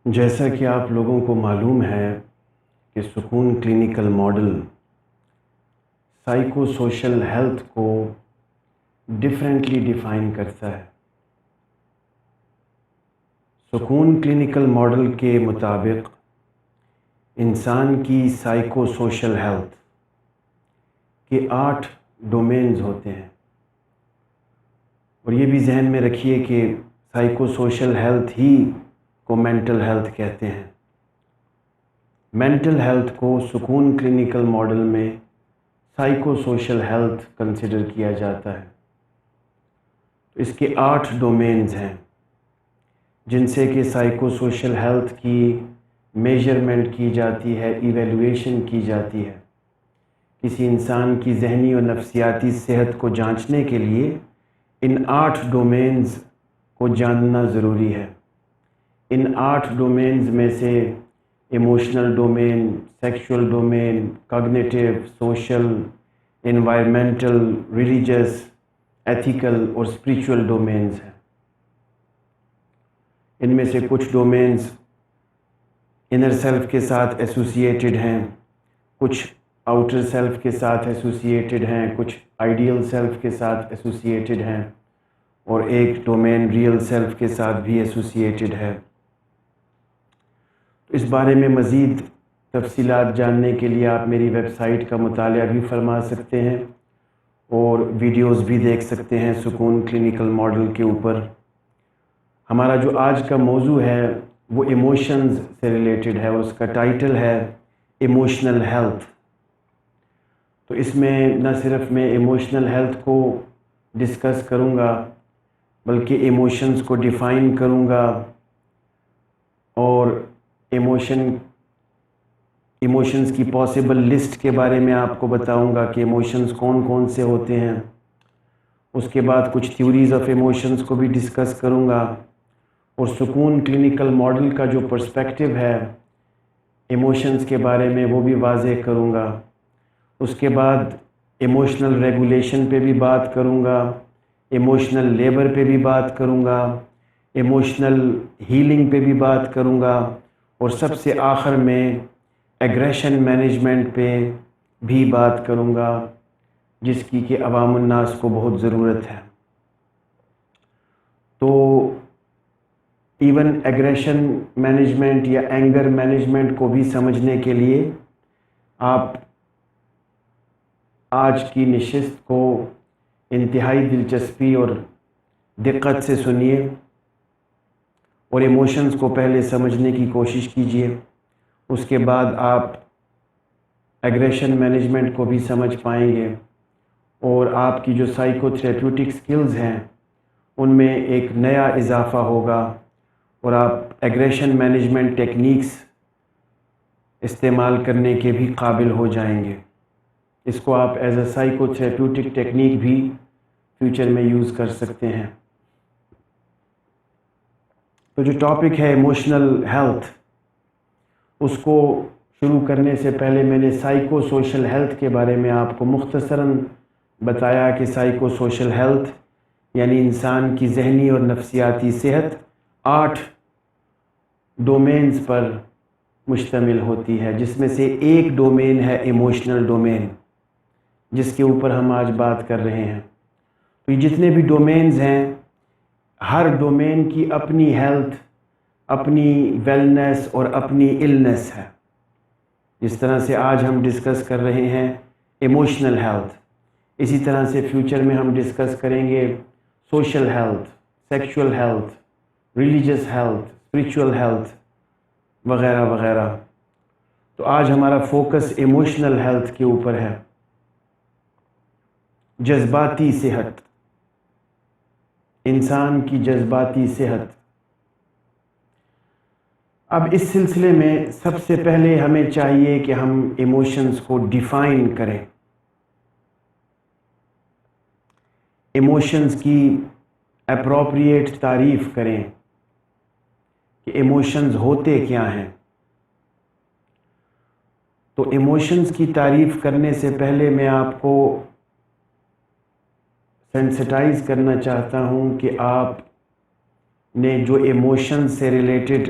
جیسا کہ آپ لوگوں کو معلوم ہے کہ سکون clinical model psycho social health کو ڈیفرنٹلی ڈیفائن کرتا ہے۔ سکون کلینکل ماڈل کے مطابق انسان کی سائیکو سوشل ہیلتھ کے 8 ڈومینز ہوتے ہیں، اور یہ بھی ذہن میں رکھیے کہ سائیکو سوشل ہیلتھ ہی کو مینٹل ہیلتھ کہتے ہیں۔ مینٹل ہیلتھ کو سکون کلینکل ماڈل میں سائیکو سوشل ہیلتھ کنسیڈر کیا جاتا ہے۔ اس کے 8 ڈومینز ہیں جن سے کہ سائیکو سوشل ہیلتھ کی میجرمنٹ کی جاتی ہے، ایویلویشن کی جاتی ہے۔ کسی انسان کی ذہنی اور نفسیاتی صحت کو جانچنے کے لیے ان 8 ڈومینز کو جاننا ضروری ہے۔ ان 8 ڈومینز میں سے emotional domain, sexual domain, cognitive, social, environmental, religious, ethical اور اسپریچول ڈومینز ہیں۔ ان میں سے کچھ ڈومینز انر سیلف کے ساتھ ایسوسیٹڈ ہیں، کچھ آؤٹر سیلف کے ساتھ ایسوسیٹڈ ہیں، کچھ آئیڈیل سیلف کے ساتھ ایسوسیٹڈ ہیں، اور ایک ڈومین ریئل سیلف کے ساتھ بھی ایسوسیٹڈ ہے۔ اس بارے میں مزید تفصیلات جاننے کے لیے آپ میری ویب سائٹ کا مطالعہ بھی فرما سکتے ہیں اور ویڈیوز بھی دیکھ سکتے ہیں سکون کلینکل ماڈل کے اوپر۔ ہمارا جو آج کا موضوع ہے وہ ایموشنز سے ریلیٹڈ ہے، اور اس کا ٹائٹل ہے ایموشنل ہیلتھ۔ تو اس میں نہ صرف میں ایموشنل ہیلتھ کو ڈسکس کروں گا بلکہ ایموشنز کو ڈیفائن کروں گا، اور ایموشنز کی پاسبل لسٹ کے بارے میں آپ کو بتاؤں گا کہ ایموشنز کون کون سے ہوتے ہیں۔ اس کے بعد کچھ تھیوریز آف ایموشنز کو بھی ڈسکس کروں گا، اور سکون کلینکل ماڈل کا جو پرسپیکٹیو ہے ایموشنز کے بارے میں وہ بھی واضح کروں گا۔ اس کے بعد ایموشنل ریگولیشن پہ بھی بات کروں گا، ایموشنل لیبر پہ بھی بات کروں گا، ایموشنل ہیلنگ پہ بھی بات کروں گا، اور سب سے آخر میں ایگریشن مینجمنٹ پہ بھی بات کروں گا، جس کی کہ عوام الناس کو بہت ضرورت ہے۔ تو ایون ایگریشن مینجمنٹ یا اینگر مینجمنٹ کو بھی سمجھنے کے لیے آپ آج کی نشست کو انتہائی دلچسپی اور دقت سے سنیے، اور ایموشنز کو پہلے سمجھنے کی کوشش کیجیے۔ اس کے بعد آپ ایگریشن مینجمنٹ کو بھی سمجھ پائیں گے، اور آپ کی جو سائیکو تھراپیوٹک سکلز ہیں ان میں ایک نیا اضافہ ہوگا، اور آپ ایگریشن مینجمنٹ ٹیکنیکس استعمال کرنے کے بھی قابل ہو جائیں گے۔ اس کو آپ as a psycho therapeutic technique بھی فیوچر میں یوز کر سکتے ہیں۔ تو جو ٹاپک ہے ایموشنل ہیلتھ، اس کو شروع کرنے سے پہلے میں نے سائیکو سوشل ہیلتھ کے بارے میں آپ کو مختصراً بتایا کہ سائیکو سوشل ہیلتھ یعنی انسان کی ذہنی اور نفسیاتی صحت 8 ڈومینز پر مشتمل ہوتی ہے، جس میں سے ایک ڈومین ہے ایموشنل ڈومین، جس کے اوپر ہم آج بات کر رہے ہیں۔ تو یہ جتنے بھی ڈومینز ہیں، ہر ڈومین کی اپنی ہیلتھ، اپنی ویلنس اور اپنی النس ہے۔ جس طرح سے آج ہم ڈسکس کر رہے ہیں ایموشنل ہیلتھ، اسی طرح سے فیوچر میں ہم ڈسکس کریں گے social health, sexual health, religious health, spiritual health وغیرہ وغیرہ۔ تو آج ہمارا فوکس ایموشنل ہیلتھ کے اوپر ہے، جذباتی صحت، انسان کی جذباتی صحت۔ اب اس سلسلے میں سب سے پہلے ہمیں چاہیے کہ ہم ایموشنز کو ڈیفائن کریں، ایموشنز کی اپروپریٹ تعریف کریں کہ ایموشنز ہوتے کیا ہیں۔ تو ایموشنز کی تعریف کرنے سے پہلے میں آپ کو سینسٹائز کرنا چاہتا ہوں کہ آپ نے جو ایموشن سے ریلیٹڈ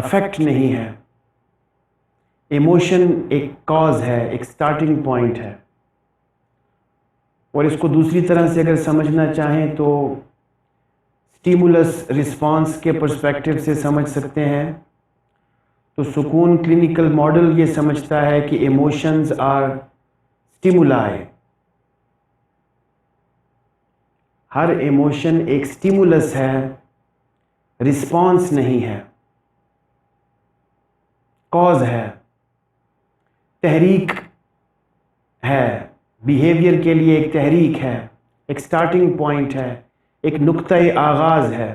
افیکٹ نہیں ہے. ایموشن ایک کاز ہے، ایک سٹارٹنگ پوائنٹ ہے. اور اس کو دوسری طرح سے اگر سمجھنا چاہیں تو سٹیمولس رسپانس کے پرسپیکٹو سے سمجھ سکتے ہیں. تو سکون کلینکل ماڈل یہ سمجھتا ہے کہ ایموشنز آر سٹیمولائی. ہر ایموشن ایک سٹیمولس ہے، رسپانس نہیں ہے، کاز ہے، تحریک ہے. بیہیویئر کے لیے ایک تحریک ہے، ایک سٹارٹنگ پوائنٹ ہے، ایک نقطۂ آغاز ہے.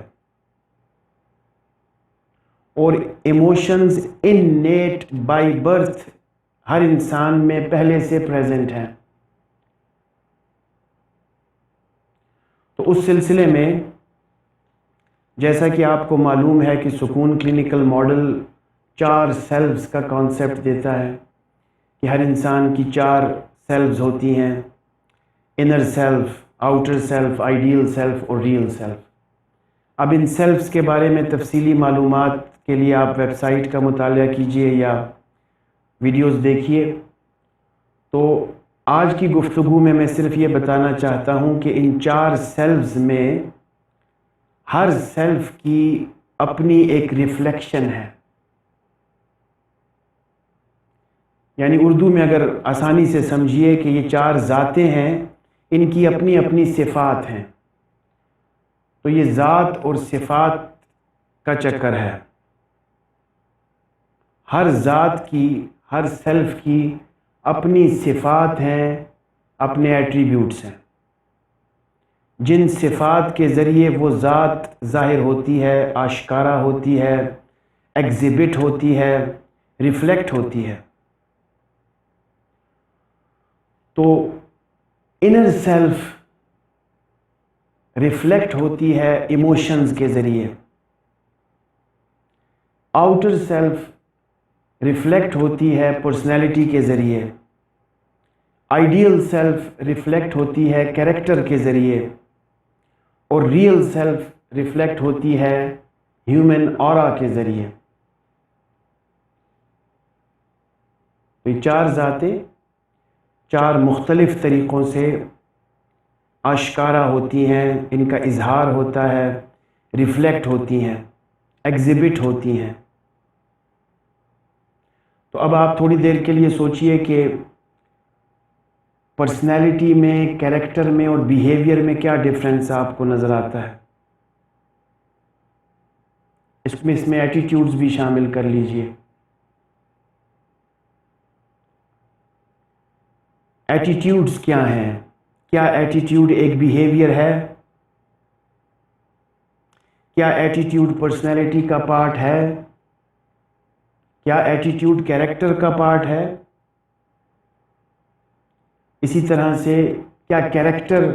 اور ایموشنز انیٹ بائی برتھ ہر انسان میں پہلے سے پریزنٹ ہیں. تو اس سلسلے میں جیسا کہ آپ کو معلوم ہے کہ سکون کلینکل ماڈل 4 سیلفز کا کانسیپٹ دیتا ہے کہ ہر انسان کی 4 سیلفز ہوتی ہیں: inner self, outer self, ideal self اور ریئل سیلف. اب ان سیلفز کے بارے میں تفصیلی معلومات کے لیے آپ ویب سائٹ کا مطالعہ کیجئے یا ویڈیوز دیکھیے. تو آج کی گفتگو میں صرف یہ بتانا چاہتا ہوں کہ ان 4 سیلفز میں ہر سیلف کی اپنی ایک ریفلیکشن ہے. یعنی اردو میں اگر آسانی سے سمجھیے کہ یہ 4 ذاتیں ہیں، ان کی اپنی اپنی صفات ہیں. تو یہ ذات اور صفات کا چکر ہے. ہر ذات کی، ہر سیلف کی اپنی صفات ہیں، اپنے ایٹریبیوٹس ہیں، جن صفات کے ذریعے وہ ذات ظاہر ہوتی ہے، آشکارا ہوتی ہے، ایگزیبٹ ہوتی ہے، ریفلیکٹ ہوتی ہے. تو انر سیلف ریفلیکٹ ہوتی ہے ایموشنز کے ذریعے، آؤٹر سیلف ریفلیکٹ ہوتی ہے پرسنالٹی کے ذریعے، آئیڈیل سیلف ریفلیکٹ ہوتی ہے کیریکٹر کے ذریعے، اور ریئل سیلف ریفلیکٹ ہوتی ہے ہیومن آرا کے ذریعے. تو یہ 4 ذاتیں 4 مختلف طریقوں سے آشکارا ہوتی ہیں، ان کا اظہار ہوتا ہے، ریفلیکٹ ہوتی ہیں، ایگزیبٹ ہوتی ہیں. تو اب آپ تھوڑی دیر کے لیے سوچئے کہ پرسنالٹی میں، کیریکٹر میں اور بیہیویئر میں کیا ڈفرینس آپ کو نظر آتا ہے. اس میں ایٹیٹیوڈز بھی شامل کر لیجئے. ایٹیٹیوڈز کیا ہیں؟ کیا ایٹیٹیوڈ ایک بیہیویئر ہے؟ کیا ایٹیٹیوڈ پرسنالٹی کا پارٹ ہے؟ کیا ایٹیٹیوڈ کیریکٹر کا پارٹ ہے؟ اسی طرح سے کیا کیریکٹر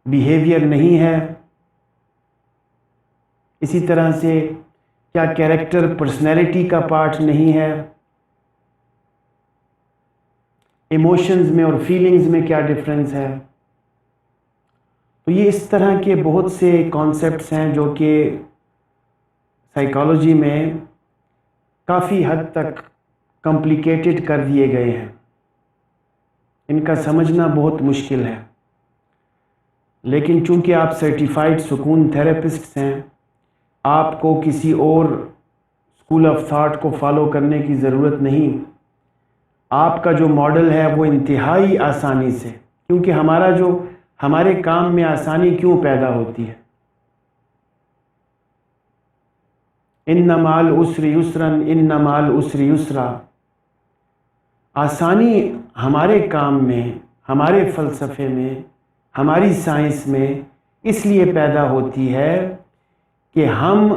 بیہیویئر نہیں ہے؟ اسی طرح سے کیا کیریکٹر پرسنالٹی کا پارٹ نہیں ہے؟ ایموشنز میں اور فیلنگز میں کیا ڈفرینس ہے؟ تو یہ اس طرح کے بہت سے کانسیپٹس ہیں جو کہ سائیکالوجی میں کافی حد تک کمپلیکیٹڈ کر دیے گئے ہیں. ان کا سمجھنا بہت مشکل ہے. لیکن چونکہ آپ سرٹیفائڈ سکون تھراپسٹس ہیں، آپ کو کسی اور اسکول آف تھاٹ کو فالو کرنے کی ضرورت نہیں. آپ کا جو ماڈل ہے وہ انتہائی آسانی سے، کیونکہ ہمارے کام میں آسانی کیوں پیدا ہوتی ہے؟ ان مع العسر یسرا، ان مع العسر یسرا. آسانی ہمارے کام میں، ہمارے فلسفے میں، ہماری سائنس میں اس لیے پیدا ہوتی ہے کہ ہم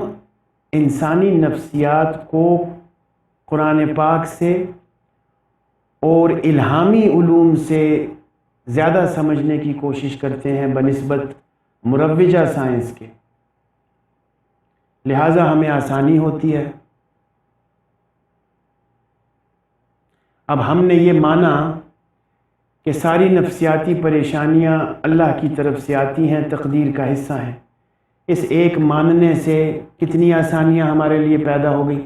انسانی نفسیات کو قرآن پاک سے اور الہامی علوم سے زیادہ سمجھنے کی کوشش کرتے ہیں بنسبت مروجہ سائنس کے. لہٰذا ہمیں آسانی ہوتی ہے. اب ہم نے یہ مانا کہ ساری نفسیاتی پریشانیاں اللہ کی طرف سے آتی ہیں، تقدیر کا حصہ ہیں. اس ایک ماننے سے کتنی آسانیاں ہمارے لیے پیدا ہو گئی.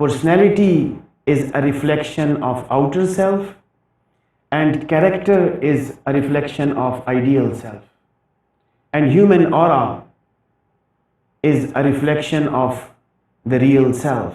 personality is a reflection of outer self and character is a reflection of ideal self, and human aura is a reflection of the real self.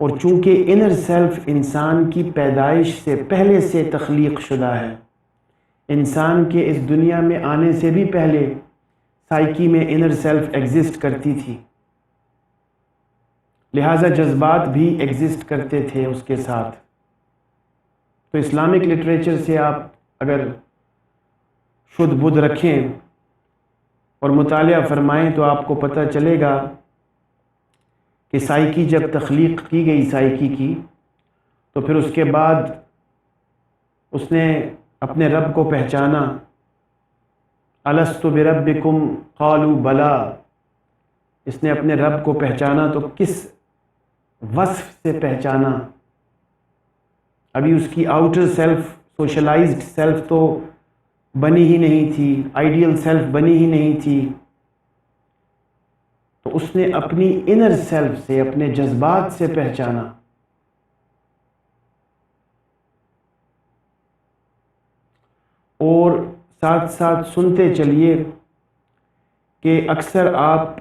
اور چونکہ انر سیلف انسان کی پیدائش سے پہلے سے تخلیق شدہ ہے، انسان کے اس دنیا میں آنے سے بھی پہلے سائیکی میں انر سیلف ایگزسٹ کرتی تھی، لہٰذا جذبات بھی ایگزسٹ کرتے تھے اس کے ساتھ۔ تو اسلامک لٹریچر سے آپ اگر شدھ بدھ رکھیں اور مطالعہ فرمائیں تو آپ کو پتہ چلے گا کہ سائیکی جب تخلیق کی گئی سائیکی کی، تو پھر اس کے بعد اس نے اپنے رب کو پہچانا۔ الست بربکم قالوا بلا، اس نے اپنے رب کو پہچانا تو کس وصف سے پہچانا؟ ابھی اس کی آؤٹر سیلف، سوشلائزڈ سیلف تو بنی ہی نہیں تھی، آئیڈیل سیلف بنی ہی نہیں تھی، تو اس نے اپنی انر سیلف سے، اپنے جذبات سے پہچانا۔ اور ساتھ ساتھ سنتے چلیے کہ اکثر آپ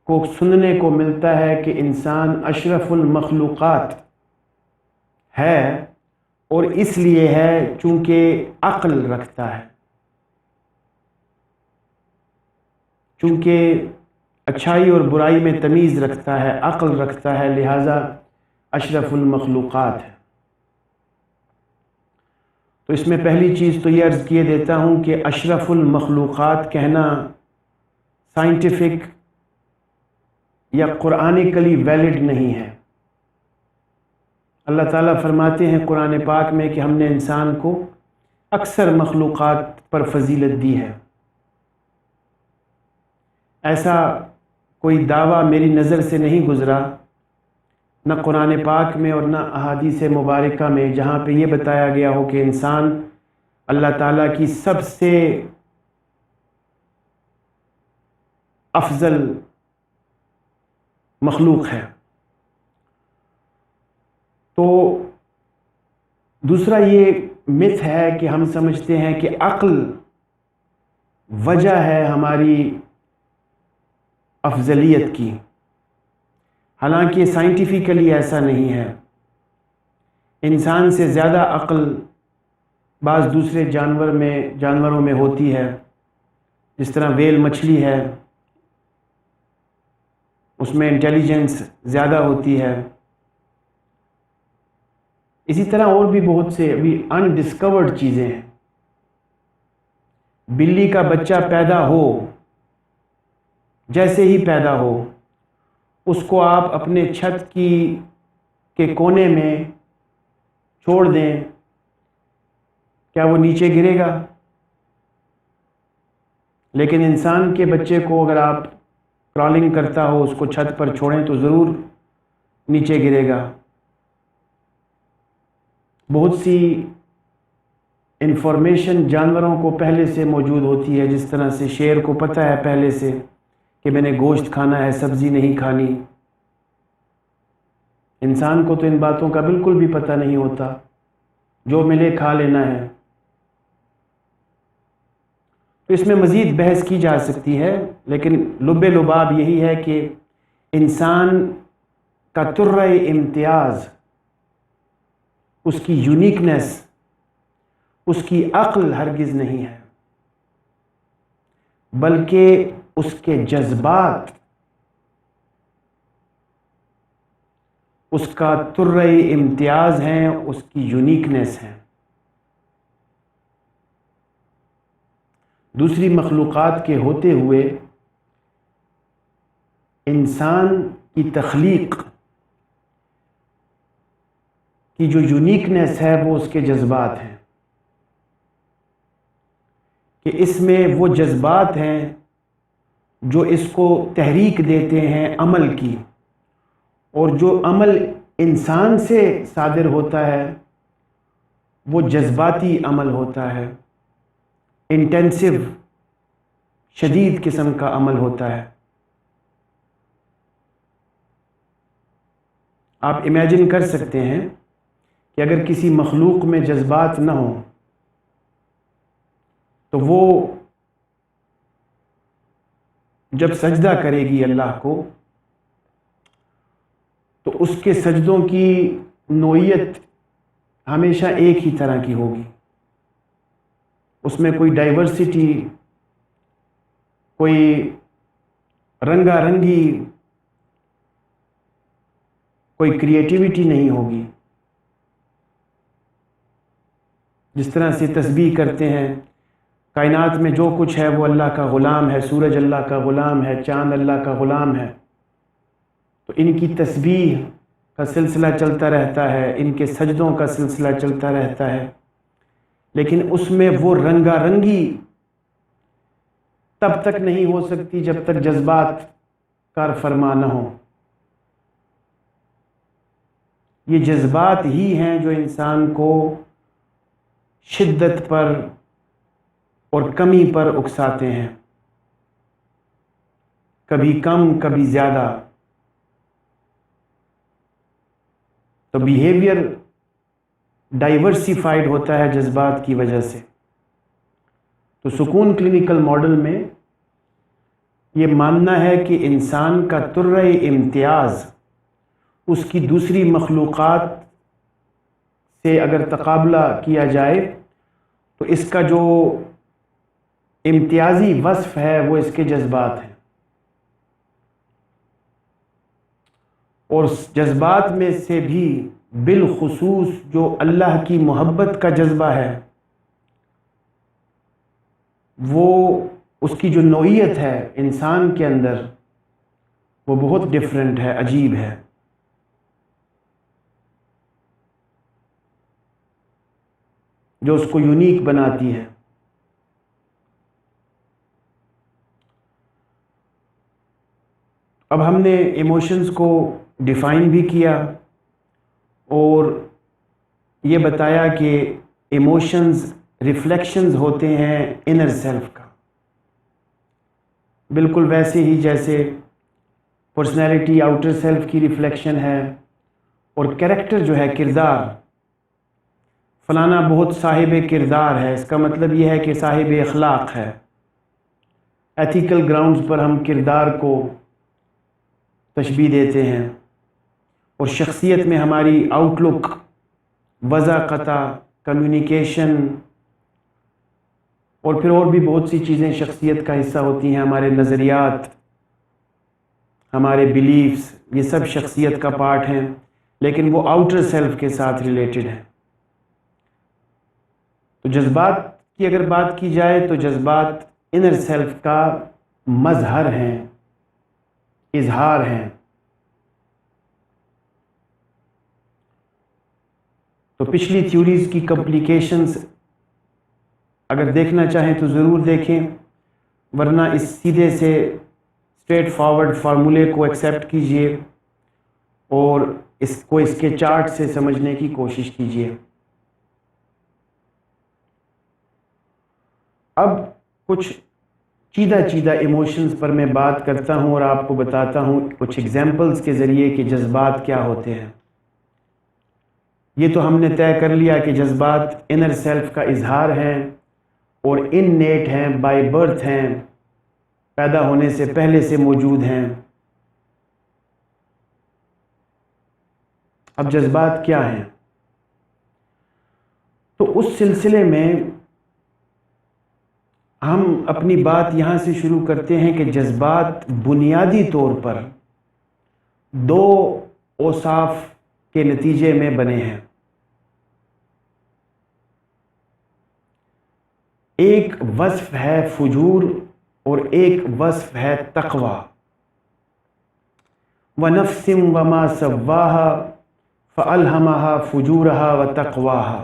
کو سننے کو ملتا ہے کہ انسان اشرف المخلوقات ہے، اور اس لیے ہے چونکہ عقل رکھتا ہے، چونکہ اچھائی اور برائی میں تمیز رکھتا ہے، عقل رکھتا ہے، لہٰذا اشرف المخلوقات ہے۔ تو اس میں پہلی چیز تو یہ عرض کیے دیتا ہوں کہ اشرف المخلوقات کہنا سائنٹیفک یا قرآنیکلی ویلڈ نہیں ہے۔ اللہ تعالیٰ فرماتے ہیں قرآن پاک میں کہ ہم نے انسان کو اکثر مخلوقات پر فضیلت دی ہے۔ ایسا کوئی دعویٰ میری نظر سے نہیں گزرا، نہ قرآن پاک میں اور نہ احادیث مبارکہ میں، جہاں پہ یہ بتایا گیا ہو کہ انسان اللہ تعالیٰ کی سب سے افضل مخلوق ہے۔ تو دوسرا یہ متھ ہے کہ ہم سمجھتے ہیں کہ عقل وجہ ہے ہماری افضلیت کی، حالانکہ سائنٹیفیکلی ایسا نہیں ہے۔ انسان سے زیادہ عقل بعض دوسرے جانوروں میں ہوتی ہے، جس طرح ویل مچھلی ہے، اس میں انٹیلیجنس زیادہ ہوتی ہے۔ اسی طرح اور بھی بہت سے ابھی انڈسکورڈ چیزیں ہیں۔ بلی کا بچہ پیدا ہو، جیسے ہی پیدا ہو، اس کو آپ اپنے چھت کے کونے میں چھوڑ دیں، کیا وہ نیچے گرے گا؟ لیکن انسان کے بچے کو اگر آپ کرالنگ کرتا ہو، اس کو چھت پر چھوڑیں تو ضرور نیچے گرے گا۔ بہت سی انفارمیشن جانوروں کو پہلے سے موجود ہوتی ہے، جس طرح سے شیر کو پتہ ہے پہلے سے کہ میں نے گوشت کھانا ہے، سبزی نہیں کھانی۔ انسان کو تو ان باتوں کا بالکل بھی پتہ نہیں ہوتا، جو ملے کھا لینا ہے۔ تو اس میں مزید بحث کی جا سکتی ہے، لیکن لب لباب یہی ہے کہ انسان کا ترہ امتیاز، اس کی یونیکنیس، اس کی عقل ہرگز نہیں ہے، بلکہ اس کے جذبات اس کا ترہ امتیاز ہیں، اس کی یونیکنیس ہے۔ دوسری مخلوقات کے ہوتے ہوئے انسان کی تخلیق کی جو یونیکنیس ہے وہ اس کے جذبات ہیں، کہ اس میں وہ جذبات ہیں جو اس کو تحریک دیتے ہیں عمل کی، اور جو عمل انسان سے صادر ہوتا ہے وہ جذباتی عمل ہوتا ہے، انٹینسو، شدید قسم کا عمل ہوتا ہے۔ آپ امیجن کر سکتے ہیں کہ اگر کسی مخلوق میں جذبات نہ ہوں تو وہ جب سجدہ کرے گی اللہ کو تو اس کے سجدوں کی نوعیت ہمیشہ ایک ہی طرح کی ہوگی، اس میں کوئی ڈائیورسٹی، کوئی رنگا رنگی، کوئی کریٹیوٹی نہیں ہوگی۔ جس طرح سے تسبیح کرتے ہیں، کائنات میں جو کچھ ہے وہ اللہ کا غلام ہے، سورج اللہ کا غلام ہے، چاند اللہ کا غلام ہے، تو ان کی تسبیح کا سلسلہ چلتا رہتا ہے، ان کے سجدوں کا سلسلہ چلتا رہتا ہے، لیکن اس میں وہ رنگا رنگی تب تک نہیں ہو سکتی جب تک جذبات کار فرما نہ ہو۔ یہ جذبات ہی ہیں جو انسان کو شدت پر اور کمی پر اکساتے ہیں، کبھی کم کبھی زیادہ۔ تو بیہیویئر ڈائیورسیفائیڈ ہوتا ہے جذبات کی وجہ سے۔ تو سکون کلینکل ماڈل میں یہ ماننا ہے کہ انسان کا طرۂ امتیاز اس کی دوسری مخلوقات سے اگر تقابلہ کیا جائے تو اس کا جو امتیازی وصف ہے وہ اس کے جذبات ہیں، اور جذبات میں سے بھی بالخصوص جو اللہ کی محبت کا جذبہ ہے، وہ اس کی جو نوعیت ہے انسان کے اندر وہ بہت ڈیفرنٹ ہے، عجیب ہے۔ جو اس کو یونیک بناتی ہے۔ اب ہم نے ایموشنز کو ڈیفائن بھی کیا اور یہ بتایا کہ ایموشنز ریفلیکشنز ہوتے ہیں انر سیلف کا، بالکل ویسے ہی جیسے پرسنالٹی آؤٹر سیلف کی ریفلیکشن ہے، اور کریکٹر جو ہے، کردار، فلانا بہت صاحب کردار ہے، اس کا مطلب یہ ہے کہ صاحب اخلاق ہے۔ ایتھیکل گراؤنڈز پر ہم کردار کو تشبیہ دیتے ہیں، اور شخصیت میں ہماری آؤٹ لک، وضاحت، کمیونیکیشن اور پھر اور بھی بہت سی چیزیں شخصیت کا حصہ ہوتی ہیں، ہمارے نظریات، ہمارے بیلیفز، یہ سب شخصیت کا پارٹ ہیں، لیکن وہ آؤٹر سیلف کے ساتھ ریلیٹڈ ہیں۔ تو جذبات کی اگر بات کی جائے تو جذبات انر سیلف کا مظہر ہیں، اظہار ہیں۔ تو پچھلی تھیوریز کی کمپلیکیشنز اگر دیکھنا چاہیں تو ضرور دیکھیں، ورنہ اس سیدھے سے اسٹریٹ فارورڈ فارمولے کو ایکسیپٹ کیجئے اور اس کو اس کے چارٹ سے سمجھنے کی کوشش کیجئے۔ اب کچھ چیدہ ایموشنز پر میں بات کرتا ہوں اور آپ کو بتاتا ہوں کچھ ایگزامپلز کے ذریعے کہ جذبات کیا ہوتے ہیں۔ یہ تو ہم نے طے کر لیا کہ جذبات انر سیلف کا اظہار ہیں اور انیٹ ہیں، بائی برتھ ہیں، پیدا ہونے سے پہلے سے موجود ہیں۔ اب جذبات کیا ہیں؟ تو اس سلسلے میں ہم اپنی بات یہاں سے شروع کرتے ہیں کہ جذبات بنیادی طور پر دو اوصاف کے نتیجے میں بنے ہیں۔ ایک وصف ہے فجور اور ایک وصف ہے تقوی۔ وَنَفْسٍ وَمَا سَوَّاهَا فَأَلْهَمَهَا فُجُورَهَا وَتَقْوَاهَا۔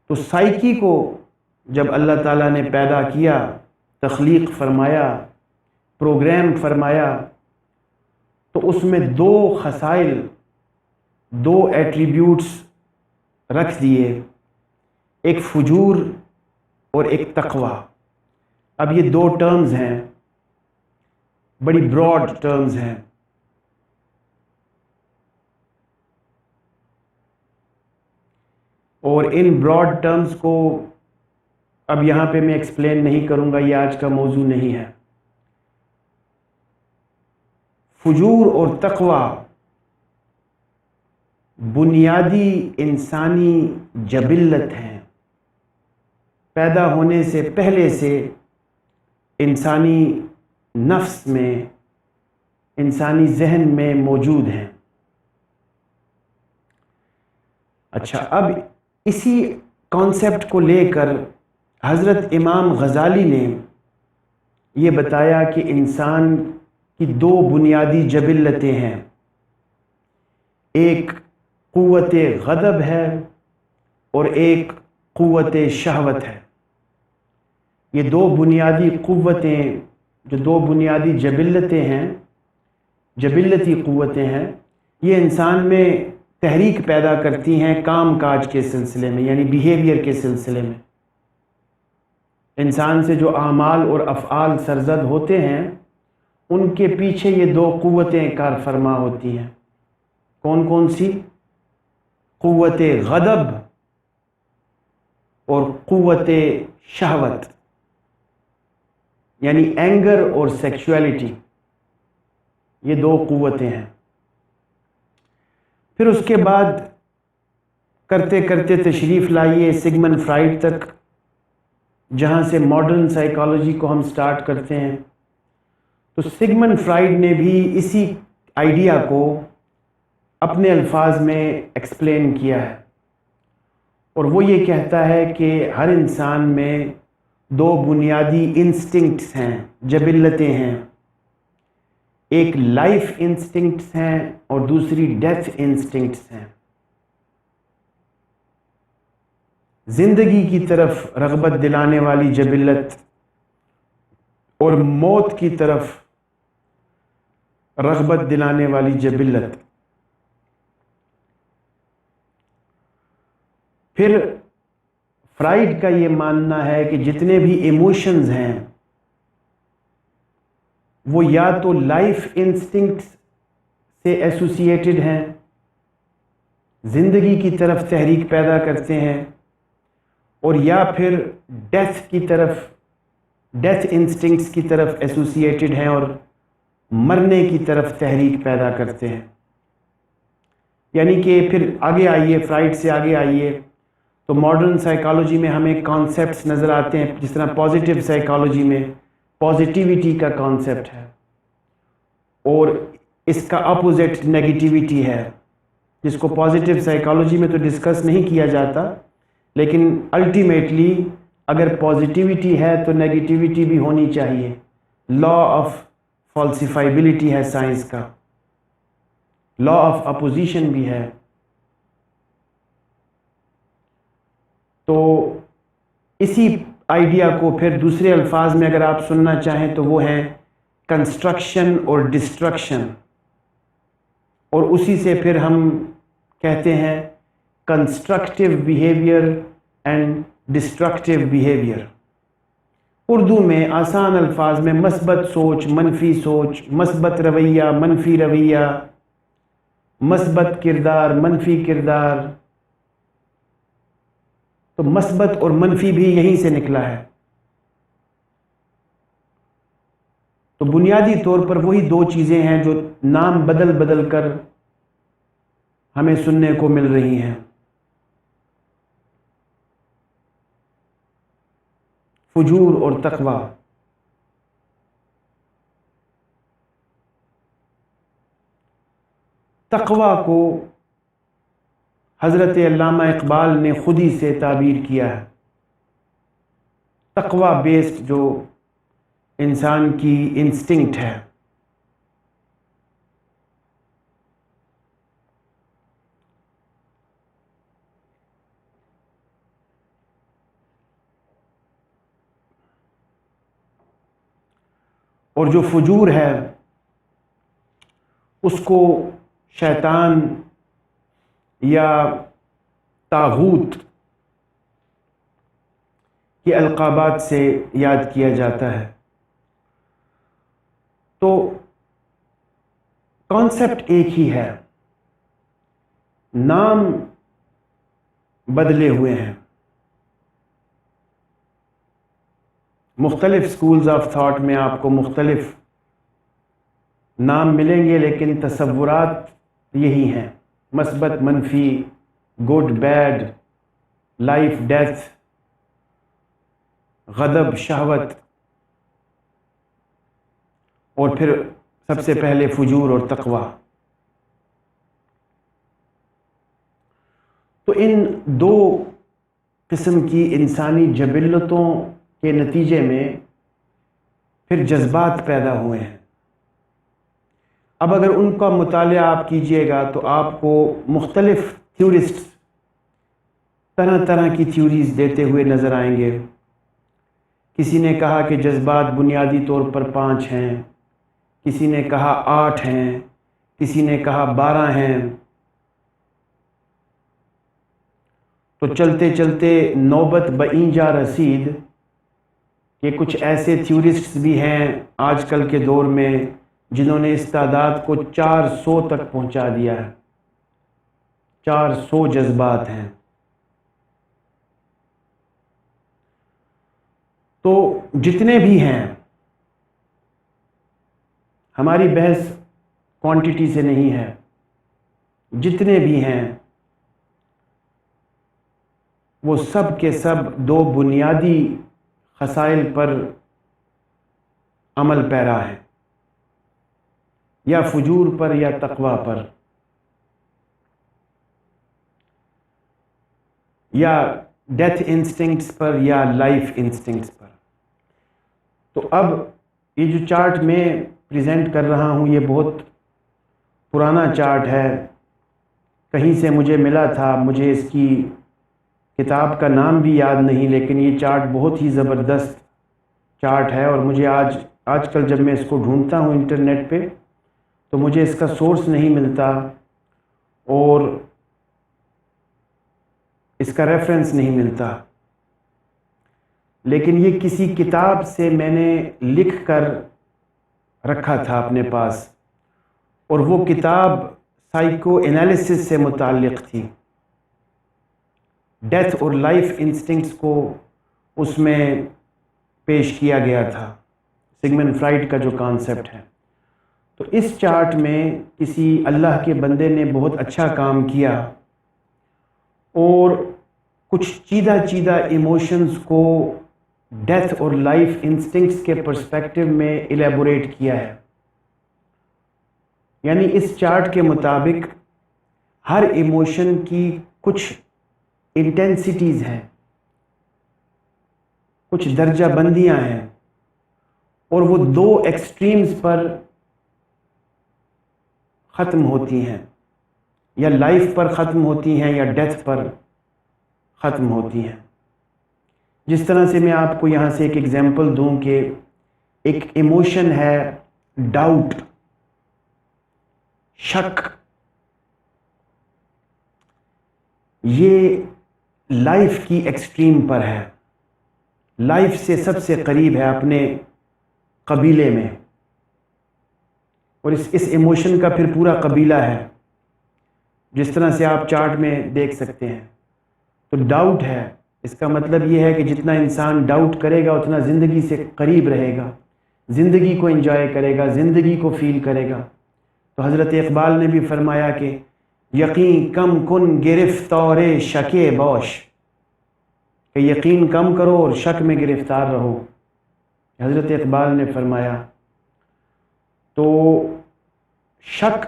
تو سائیکی کو جب اللہ تعالیٰ نے پیدا کیا، تخلیق فرمایا، پروگرام فرمایا، تو اس میں دو خصائل، دو ایٹریبیوٹس رکھ دیے، ایک فجور اور ایک تقوی۔ اب یہ دو ٹرمز ہیں، بڑی براڈ ٹرمز ہیں۔ اور ان براڈ ٹرمز کو اب یہاں پہ میں ایکسپلین نہیں کروں گا، یہ آج کا موضوع نہیں ہے۔ فجور اور تقوی بنیادی انسانی جبلت ہیں، پیدا ہونے سے پہلے سے انسانی نفس میں، انسانی ذہن میں موجود ہیں۔ اچھا، اب اسی کانسیپٹ کو لے کر حضرت امام غزالی نے یہ بتایا کہ انسان کی دو بنیادی جبلتیں ہیں، ایک قوت غضب ہے اور ایک قوت شہوت ہے۔ یہ دو بنیادی قوتیں، جو دو بنیادی جبلتیں ہیں، جبلتی قوتیں ہیں، یہ انسان میں تحریک پیدا کرتی ہیں کام کاج کے سلسلے میں، یعنی بیہیویئر کے سلسلے میں۔ انسان سے جو اعمال اور افعال سرزد ہوتے ہیں، ان کے پیچھے یہ دو قوتیں کار فرما ہوتی ہیں۔ کون کون سی؟ قوت غضب اور قوت شہوت، یعنی اینگر اور سیکشولیٹی، یہ دو قوتیں ہیں۔ پھر اس کے بعد کرتے کرتے تشریف لائیے سگمنڈ فرائڈ تک، جہاں سے ماڈرن سائیکالوجی کو ہم سٹارٹ کرتے ہیں۔ تو سگمنڈ فرائڈ نے بھی اسی آئیڈیا کو اپنے الفاظ میں ایکسپلین کیا ہے، اور وہ یہ کہتا ہے کہ ہر انسان میں دو بنیادی انسٹنکٹس ہیں، جبلتیں ہیں، ایک لائف انسٹنکٹس ہیں اور دوسری ڈیتھ انسٹنکٹس ہیں۔ زندگی کی طرف رغبت دلانے والی جبلت اور موت کی طرف رغبت دلانے والی جبلت۔ پھر فرائڈ کا یہ ماننا ہے کہ جتنے بھی ایموشنز ہیں وہ یا تو لائف انسٹنکٹس سے ایسوسیٹڈ ہیں، زندگی کی طرف تحریک پیدا کرتے ہیں، اور یا پھر ڈیتھ کی طرف، ڈیتھ انسٹنکٹس کی طرف ایسوسیٹڈ ہیں اور مرنے کی طرف تحریک پیدا کرتے ہیں۔ یعنی کہ پھر آگے آئیے، فرائڈ سے آگے آئیے تو ماڈرن سائیکالوجی میں ہمیں کانسیپٹس نظر آتے ہیں، جس طرح پازیٹیو سائیکالوجی میں پازیٹیوٹی کا کانسیپٹ ہے، اور اس کا اپوزٹ نیگیٹیوٹی ہے، جس کو پازیٹیو سائیکالوجی میں تو ڈسکس نہیں کیا جاتا، لیکن الٹیمیٹلی اگر پازیٹیوٹی ہے تو نیگیٹیوٹی بھی ہونی چاہیے۔ لا آف فالسیفائبلٹی ہے سائنس کا، لا آف اپوزیشن بھی ہے۔ تو اسی آئیڈیا کو پھر دوسرے الفاظ میں اگر آپ سننا چاہیں تو وہ ہیں کنسٹرکشن اور ڈسٹرکشن، اور اسی سے پھر ہم کہتے ہیں constructive behaviour and destructive behaviour. Urdu میں آسان الفاظ میں مثبت سوچ، منفی سوچ، مثبت رویہ، منفی رویہ، مثبت کردار، منفی کردار۔ تو مثبت اور منفی بھی یہیں سے نکلا ہے۔ تو بنیادی طور پر وہی دو چیزیں ہیں جو نام بدل بدل کر ہمیں سننے کو مل رہی ہیں، فجور اور تقوی۔ تقوی کو حضرت علامہ اقبال نے خود ہی سے تعبیر کیا ہے۔ تقوی بیسڈ جو انسان کی انسٹنکٹ ہے، اور جو فجور ہے اس کو شیطان یا طاغوت کے القابات سے یاد کیا جاتا ہے۔ تو کانسیپٹ ایک ہی ہے، نام بدلے ہوئے ہیں۔ مختلف سکولز آف تھاٹ میں آپ کو مختلف نام ملیں گے، لیکن تصورات یہی ہیں۔ مثبت منفی، گڈ بیڈ، لائف ڈیتھ، غضب شہوت، اور پھر سب سے پہلے فجور اور تقوی. تو ان دو قسم کی انسانی جبلتوں کے نتیجے میں پھر جذبات پیدا ہوئے ہیں. اب اگر ان کا مطالعہ آپ کیجئے گا تو آپ کو مختلف تھیورسٹ طرح طرح کی تھیوریز دیتے ہوئے نظر آئیں گے. کسی نے کہا کہ جذبات بنیادی طور پر 5 ہیں، کسی نے کہا 8 ہیں، کسی نے کہا 12 ہیں. تو چلتے چلتے نوبت بإنجا رسید کہ کچھ ایسے تھیورسٹس بھی ہیں آج کل کے دور میں جنہوں نے اس تعداد کو 400 تک پہنچا دیا ہے. 400 جذبات ہیں. تو جتنے بھی ہیں، ہماری بحث کوانٹٹی سے نہیں ہے، جتنے بھی ہیں وہ سب کے سب 2 بنیادی خصائل پر عمل پیرا ہے، یا فجور پر یا تقوی پر، یا ڈیتھ انسٹنکٹس پر یا لائف انسٹنکٹس پر. تو اب یہ جو چارٹ میں پریزنٹ کر رہا ہوں یہ بہت پرانا چارٹ ہے، کہیں سے مجھے ملا تھا، مجھے اس کی کتاب کا نام بھی یاد نہیں، لیکن یہ چارٹ بہت ہی زبردست چارٹ ہے. اور مجھے آج کل جب میں اس کو ڈھونڈتا ہوں انٹرنیٹ پہ تو مجھے اس کا سورس نہیں ملتا اور اس کا ریفرنس نہیں ملتا. لیکن یہ کسی کتاب سے میں نے لکھ کر رکھا تھا اپنے پاس، اور وہ کتاب سائیکو انالیسس سے متعلق تھی. ڈیتھ اور لائف انسٹنکٹس کو اس میں پیش کیا گیا تھا، سگمنڈ فرائڈ کا جو کانسیپٹ ہے. تو اس چارٹ میں کسی اللہ کے بندے نے بہت اچھا کام کیا اور کچھ چیدہ چیدہ ایموشنز کو ڈیتھ اور لائف انسٹنکٹس کے پرسپیکٹو میں الیبوریٹ کیا ہے. یعنی اس چارٹ کے مطابق ہر ایموشن کی کچھ انٹینسٹیز ہیں، کچھ درجہ بندیاں ہیں، اور وہ 2 ایکسٹریمز پر ختم ہوتی ہیں، یا لائف پر ختم ہوتی ہیں یا ڈیتھ پر ختم ہوتی ہیں. جس طرح سے میں آپ کو یہاں سے ایک ایگزامپل دوں کہ ایک ایموشن ہے ڈاؤٹ، شک. یہ لائف کی ایکسٹریم پر ہے، لائف سے سب سے قریب ہے اپنے قبیلے میں، اور اس ایموشن کا پھر پورا قبیلہ ہے جس طرح سے آپ چارٹ میں دیکھ سکتے ہیں. تو ڈاؤٹ ہے، اس کا مطلب یہ ہے کہ جتنا انسان ڈاؤٹ کرے گا اتنا زندگی سے قریب رہے گا، زندگی کو انجوائے کرے گا، زندگی کو فیل کرے گا. تو حضرت اقبال نے بھی فرمایا کہ یقین کم کن گرفتار شک باش، کہ یقین کم کرو اور شک میں گرفتار رہو. حضرت اقبال نے فرمایا. تو شک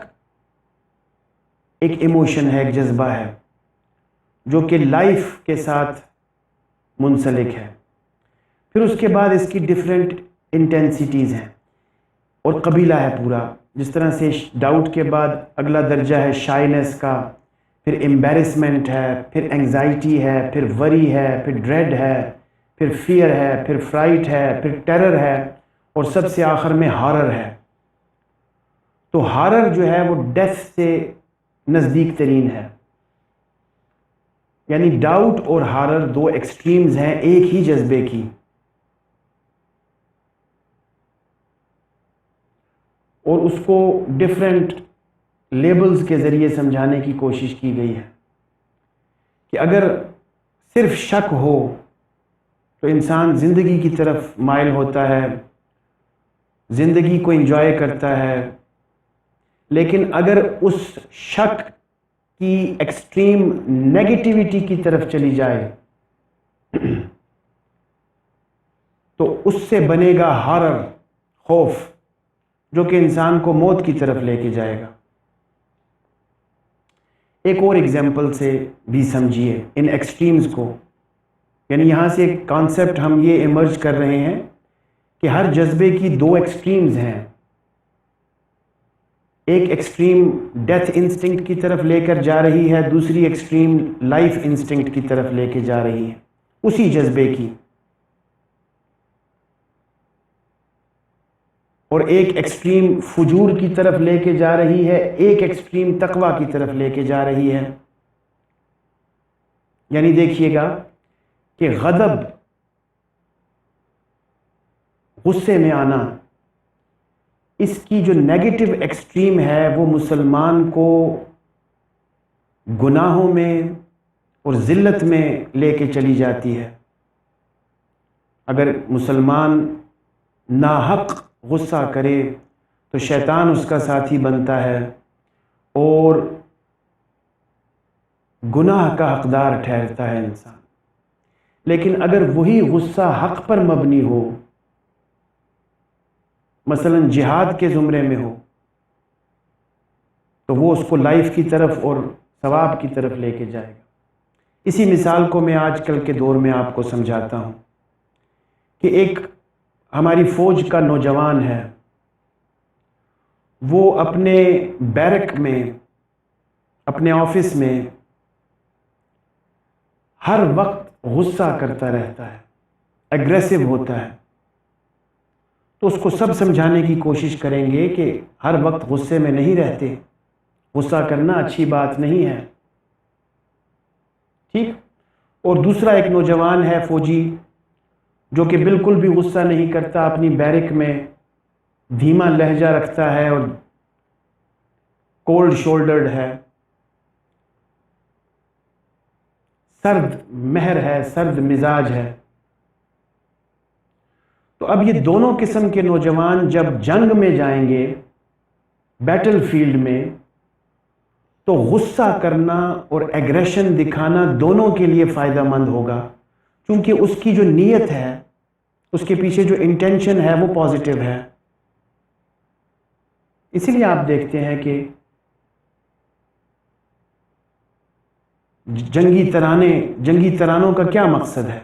ایک ایموشن ہے، ایک جذبہ ہے جو کہ لائف کے ساتھ منسلک ہے. پھر اس کے بعد اس کی ڈیفرنٹ انٹینسٹیز ہیں اور قبیلہ ہے پورا. جس طرح سے ڈاؤٹ کے بعد اگلا درجہ ہے شائنس کا، پھر امبیرسمنٹ ہے، پھر انگزائٹی ہے، پھر وری ہے، پھر ڈریڈ ہے، پھر فیئر ہے، پھر فرائٹ ہے، پھر ٹیرر ہے، اور سب سے آخر میں ہارر ہے. تو ہارر جو ہے وہ ڈیتھ سے نزدیک ترین ہے. یعنی ڈاؤٹ اور ہارر 2 ایکسٹریمز ہیں ایک ہی جذبے کی. اور اس کو ڈیفرنٹ لیبلز کے ذریعے سمجھانے کی کوشش کی گئی ہے کہ اگر صرف شک ہو تو انسان زندگی کی طرف مائل ہوتا ہے، زندگی کو انجوائے کرتا ہے. لیکن اگر اس شک کی ایکسٹریم نیگیٹیوٹی کی طرف چلی جائے تو اس سے بنے گا ہارر، خوف، جو کہ انسان کو موت کی طرف لے کے جائے گا۔ ایک اور ایگزامپل سے بھی سمجھیے ان ایکسٹریمز کو، یعنی یہاں سے ایک کانسیپٹ ہم یہ ایمرج کر رہے ہیں کہ ہر جذبے کی دو ایکسٹریمز ہیں، ایک ایکسٹریم ڈیتھ انسٹنکٹ کی طرف لے کر جا رہی ہے، دوسری ایکسٹریم لائف انسٹنکٹ کی طرف لے کے جا رہی ہے اسی جذبے کی، اور ایک ایکسٹریم فجور کی طرف لے کے جا رہی ہے، ایک ایکسٹریم تقوی کی طرف لے کے جا رہی ہے۔ یعنی دیکھیے گا کہ غضب، غصے میں آنا، اس کی جو نیگیٹو ایکسٹریم ہے وہ مسلمان کو گناہوں میں اور ذلت میں لے کے چلی جاتی ہے۔ اگر مسلمان ناحق غصہ کرے تو شیطان اس کا ساتھی بنتا ہے اور گناہ کا حقدار ٹھہرتا ہے انسان۔ لیکن اگر وہی غصہ حق پر مبنی ہو، مثلا جہاد کے زمرے میں ہو، تو وہ اس کو لائف کی طرف اور ثواب کی طرف لے کے جائے گا۔ اسی مثال کو میں آج کل کے دور میں آپ کو سمجھاتا ہوں کہ ایک ہماری فوج کا نوجوان ہے، وہ اپنے بیرک میں، اپنے آفس میں ہر وقت غصہ کرتا رہتا ہے، ایگریسو ہوتا ہے، تو اس کو سب سمجھانے کی کوشش کریں گے کہ ہر وقت غصے میں نہیں رہتے، غصہ کرنا اچھی بات نہیں ہے، ٹھیک۔ اور دوسرا ایک نوجوان ہے فوجی جو کہ بالکل بھی غصہ نہیں کرتا، اپنی بیرک میں دھیما لہجہ رکھتا ہے اور کولڈ شولڈرڈ ہے، سرد مہر ہے، سرد مزاج ہے۔ تو اب یہ دونوں قسم کے نوجوان جب جنگ میں جائیں گے، بیٹل فیلڈ میں، تو غصہ کرنا اور ایگریشن دکھانا دونوں کے لیے فائدہ مند ہوگا، کیونکہ اس کی جو نیت ہے، اس کے پیچھے جو انٹینشن ہے وہ پازیٹیو ہے۔ اسی لیے آپ دیکھتے ہیں کہ جنگی ترانوں کا کیا مقصد ہے؟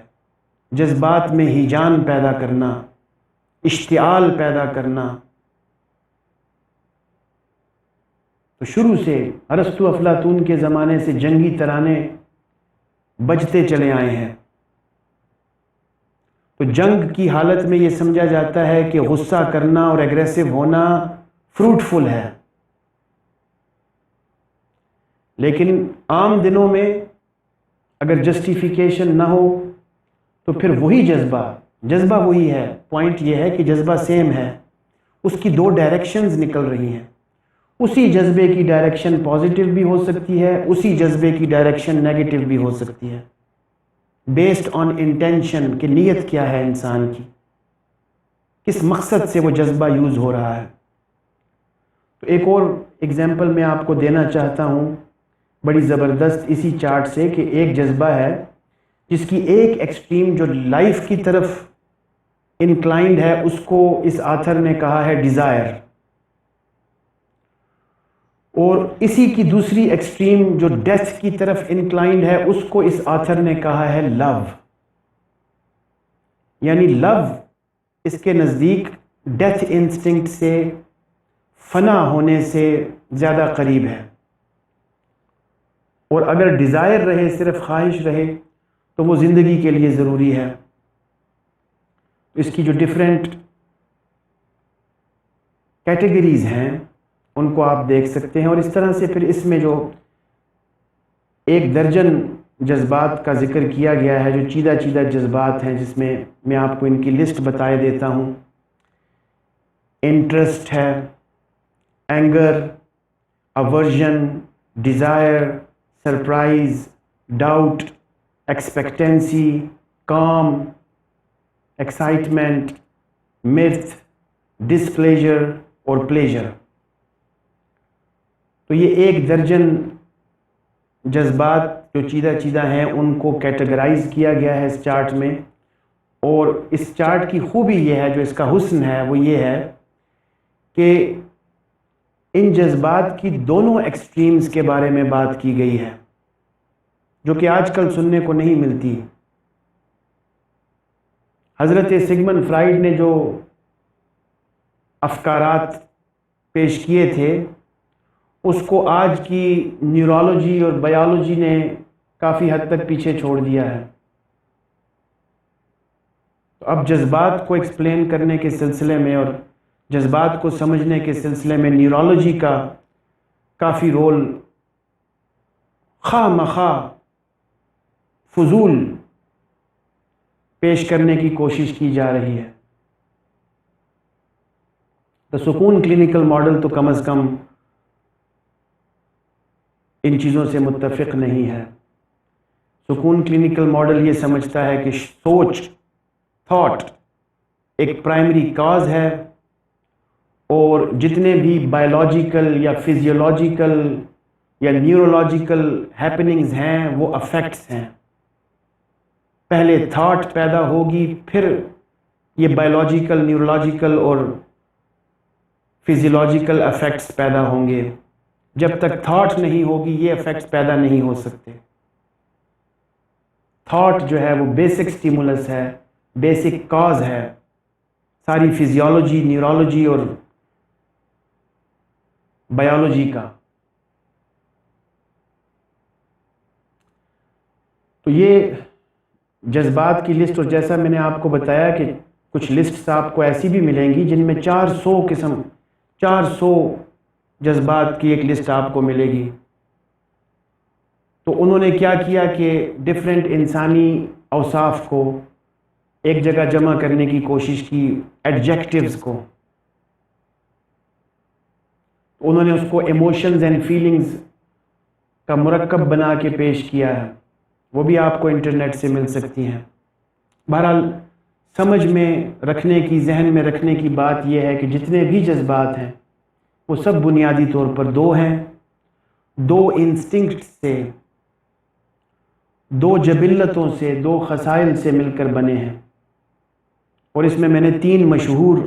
جذبات میں ہیجان پیدا کرنا، اشتعال پیدا کرنا۔ تو شروع سے ارسطو افلاطون کے زمانے سے جنگی ترانے بجتے چلے آئے ہیں۔ تو جنگ کی حالت میں یہ سمجھا جاتا ہے کہ غصہ کرنا اور ایگریسو ہونا فروٹفل ہے، لیکن عام دنوں میں اگر جسٹیفیکیشن نہ ہو تو پھر وہی جذبہ وہی ہے۔ پوائنٹ یہ ہے کہ جذبہ سیم ہے، اس کی دو ڈائریکشنز نکل رہی ہیں، اسی جذبے کی ڈائریکشن پازیٹیو بھی ہو سکتی ہے، اسی جذبے کی ڈائریکشن نیگیٹو بھی ہو سکتی ہے، بیسڈ آن انٹینشن کہ نیت کیا ہے انسان کی، کس مقصد سے وہ جذبہ یوز ہو رہا ہے۔ تو ایک اور ایگزامپل میں آپ کو دینا چاہتا ہوں بڑی زبردست اسی چارٹ سے، کہ ایک جذبہ ہے جس کی ایک ایکسٹریم جو لائف کی طرف انکلائنڈ ہے، اس کو اس آتھر نے کہا ہے ڈیزائر، اور اسی کی دوسری ایکسٹریم جو ڈیتھ کی طرف انکلائنڈ ہے، اس کو اس آتھر نے کہا ہے لو۔ یعنی لو اس کے نزدیک ڈیتھ انسٹنکٹ سے، فنا ہونے سے زیادہ قریب ہے، اور اگر ڈیزائر رہے، صرف خواہش رہے، تو وہ زندگی کے لیے ضروری ہے۔ اس کی جو ڈیفرنٹ کیٹیگریز ہیں ان کو آپ دیکھ سکتے ہیں، اور اس طرح سے پھر اس میں جو 1 درجن جذبات کا ذکر کیا گیا ہے، جو چیدہ جذبات ہیں، جس میں میں آپ کو ان کی لسٹ بتائے دیتا ہوں۔ انٹرسٹ ہے، anger, aversion, desire, surprise, doubt, expectancy, calm, excitement, mirth, displeasure اور پلیجر۔ تو یہ 1 درجن جذبات جو چیدہ ہیں ان کو کیٹیگرائز کیا گیا ہے اس چارٹ میں، اور اس چارٹ کی خوبی یہ ہے، جو اس کا حسن ہے وہ یہ ہے کہ ان جذبات کی دونوں ایکسٹریمز کے بارے میں بات کی گئی ہے، جو کہ آج کل سننے کو نہیں ملتی۔ حضرت سگمنڈ فرائیڈ نے جو افکارات پیش کیے تھے اس کو آج کی نیورولوجی اور بایولوجی نے کافی حد تک پیچھے چھوڑ دیا ہے۔ تو اب جذبات کو ایکسپلین کرنے کے سلسلے میں اور جذبات کو سمجھنے کے سلسلے میں نیورولوجی کا کافی رول خواہ مخواہ فضول پیش کرنے کی کوشش کی جا رہی ہے۔ تو سکون کلینکل ماڈل تو کم از کم ان چیزوں سے متفق نہیں ہے۔ سکون کلینکل ماڈل یہ سمجھتا ہے کہ سوچ، تھاٹ ایک پرائمری کاز ہے، اور جتنے بھی بایولوجیکل یا فزیولوجیکل یا نیورولوجیکل ہیپننگز ہیں وہ افیکٹس ہیں۔ پہلے تھاٹ پیدا ہوگی، پھر یہ بایولوجیکل، نیورولوجیکل اور فزیولوجیکل افیکٹس پیدا ہوں گے۔ جب تک تھاٹ نہیں ہوگی یہ افیکٹس پیدا نہیں ہو سکتے۔ تھاٹ جو ہے وہ بیسک سٹیمولس ہے، بیسک کاز ہے ساری فزیولوجی، نیورولوجی اور بایولوجی کا۔ تو یہ جذبات کی لسٹ، اور جیسا میں نے آپ کو بتایا کہ کچھ لسٹس آپ کو ایسی بھی ملیں گی جن میں 400 جذبات کی ایک لسٹ آپ کو ملے گی۔ تو انہوں نے کیا کیا کہ ڈیفرنٹ انسانی اوصاف کو ایک جگہ جمع کرنے کی کوشش کی، ایڈجیکٹیوز کو۔ انہوں نے اس کو ایموشنز اینڈ فیلنگز کا مرکب بنا کے پیش کیا ہے، وہ بھی آپ کو انٹرنیٹ سے مل سکتی ہیں۔ بہرحال سمجھ میں رکھنے کی، ذہن میں رکھنے کی بات یہ ہے کہ جتنے بھی جذبات ہیں وہ سب بنیادی طور پر دو ہیں، دو انسٹنکٹ سے، دو جبلتوں سے، دو خصائل سے مل کر بنے ہیں۔ اور اس میں نے 3 مشہور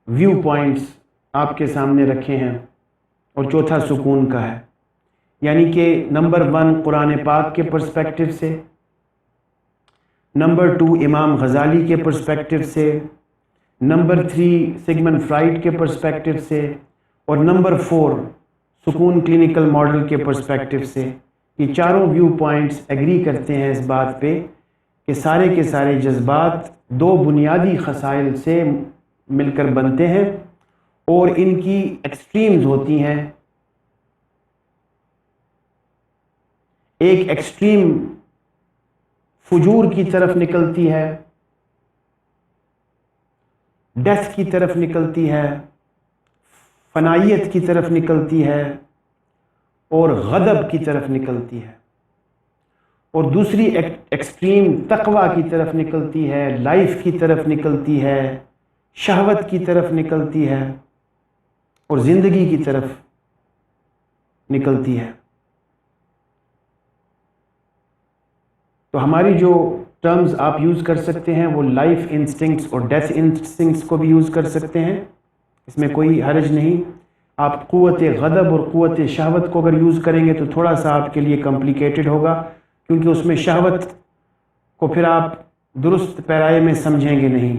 ویو پوائنٹس آپ کے سامنے رکھے ہیں، اور چوتھا سکون کا ہے۔ یعنی کہ نمبر 1 قرآن پاک کے پرسپیکٹو سے، نمبر 2 امام غزالی کے پرسپیکٹو سے، نمبر 3 سگمنڈ فرائیڈ کے پرسپیکٹو سے، اور نمبر 4 سکون کلینکل ماڈل کے پرسپیکٹو سے۔ یہ چاروں ویو پوائنٹس ایگری کرتے ہیں اس بات پہ کہ سارے کے سارے جذبات دو بنیادی خصائل سے مل کر بنتے ہیں، اور ان کی ایکسٹریمز ہوتی ہیں۔ ایک ایکسٹریم فجور کی طرف نکلتی ہے، ڈیتھ کی طرف نکلتی ہے، فنائیت کی طرف نکلتی ہے، اور غضب کی طرف نکلتی ہے۔ اور دوسری ایکسٹریم تقوی کی طرف نکلتی ہے، لائف کی طرف نکلتی ہے، شہوت کی طرف نکلتی ہے، اور زندگی کی طرف نکلتی ہے۔ تو ہماری جو ٹرمز آپ یوز کر سکتے ہیں وہ لائف انسٹنکٹس اور ڈیتھ انسٹنکٹس کو بھی یوز کر سکتے ہیں، اس میں کوئی حرج نہیں۔ آپ قوت غضب اور قوت شہوت کو اگر یوز کریں گے تو تھوڑا سا آپ کے لیے کمپلیکیٹڈ ہوگا، کیونکہ اس میں شہوت کو پھر آپ درست پیرائے میں سمجھیں گے نہیں۔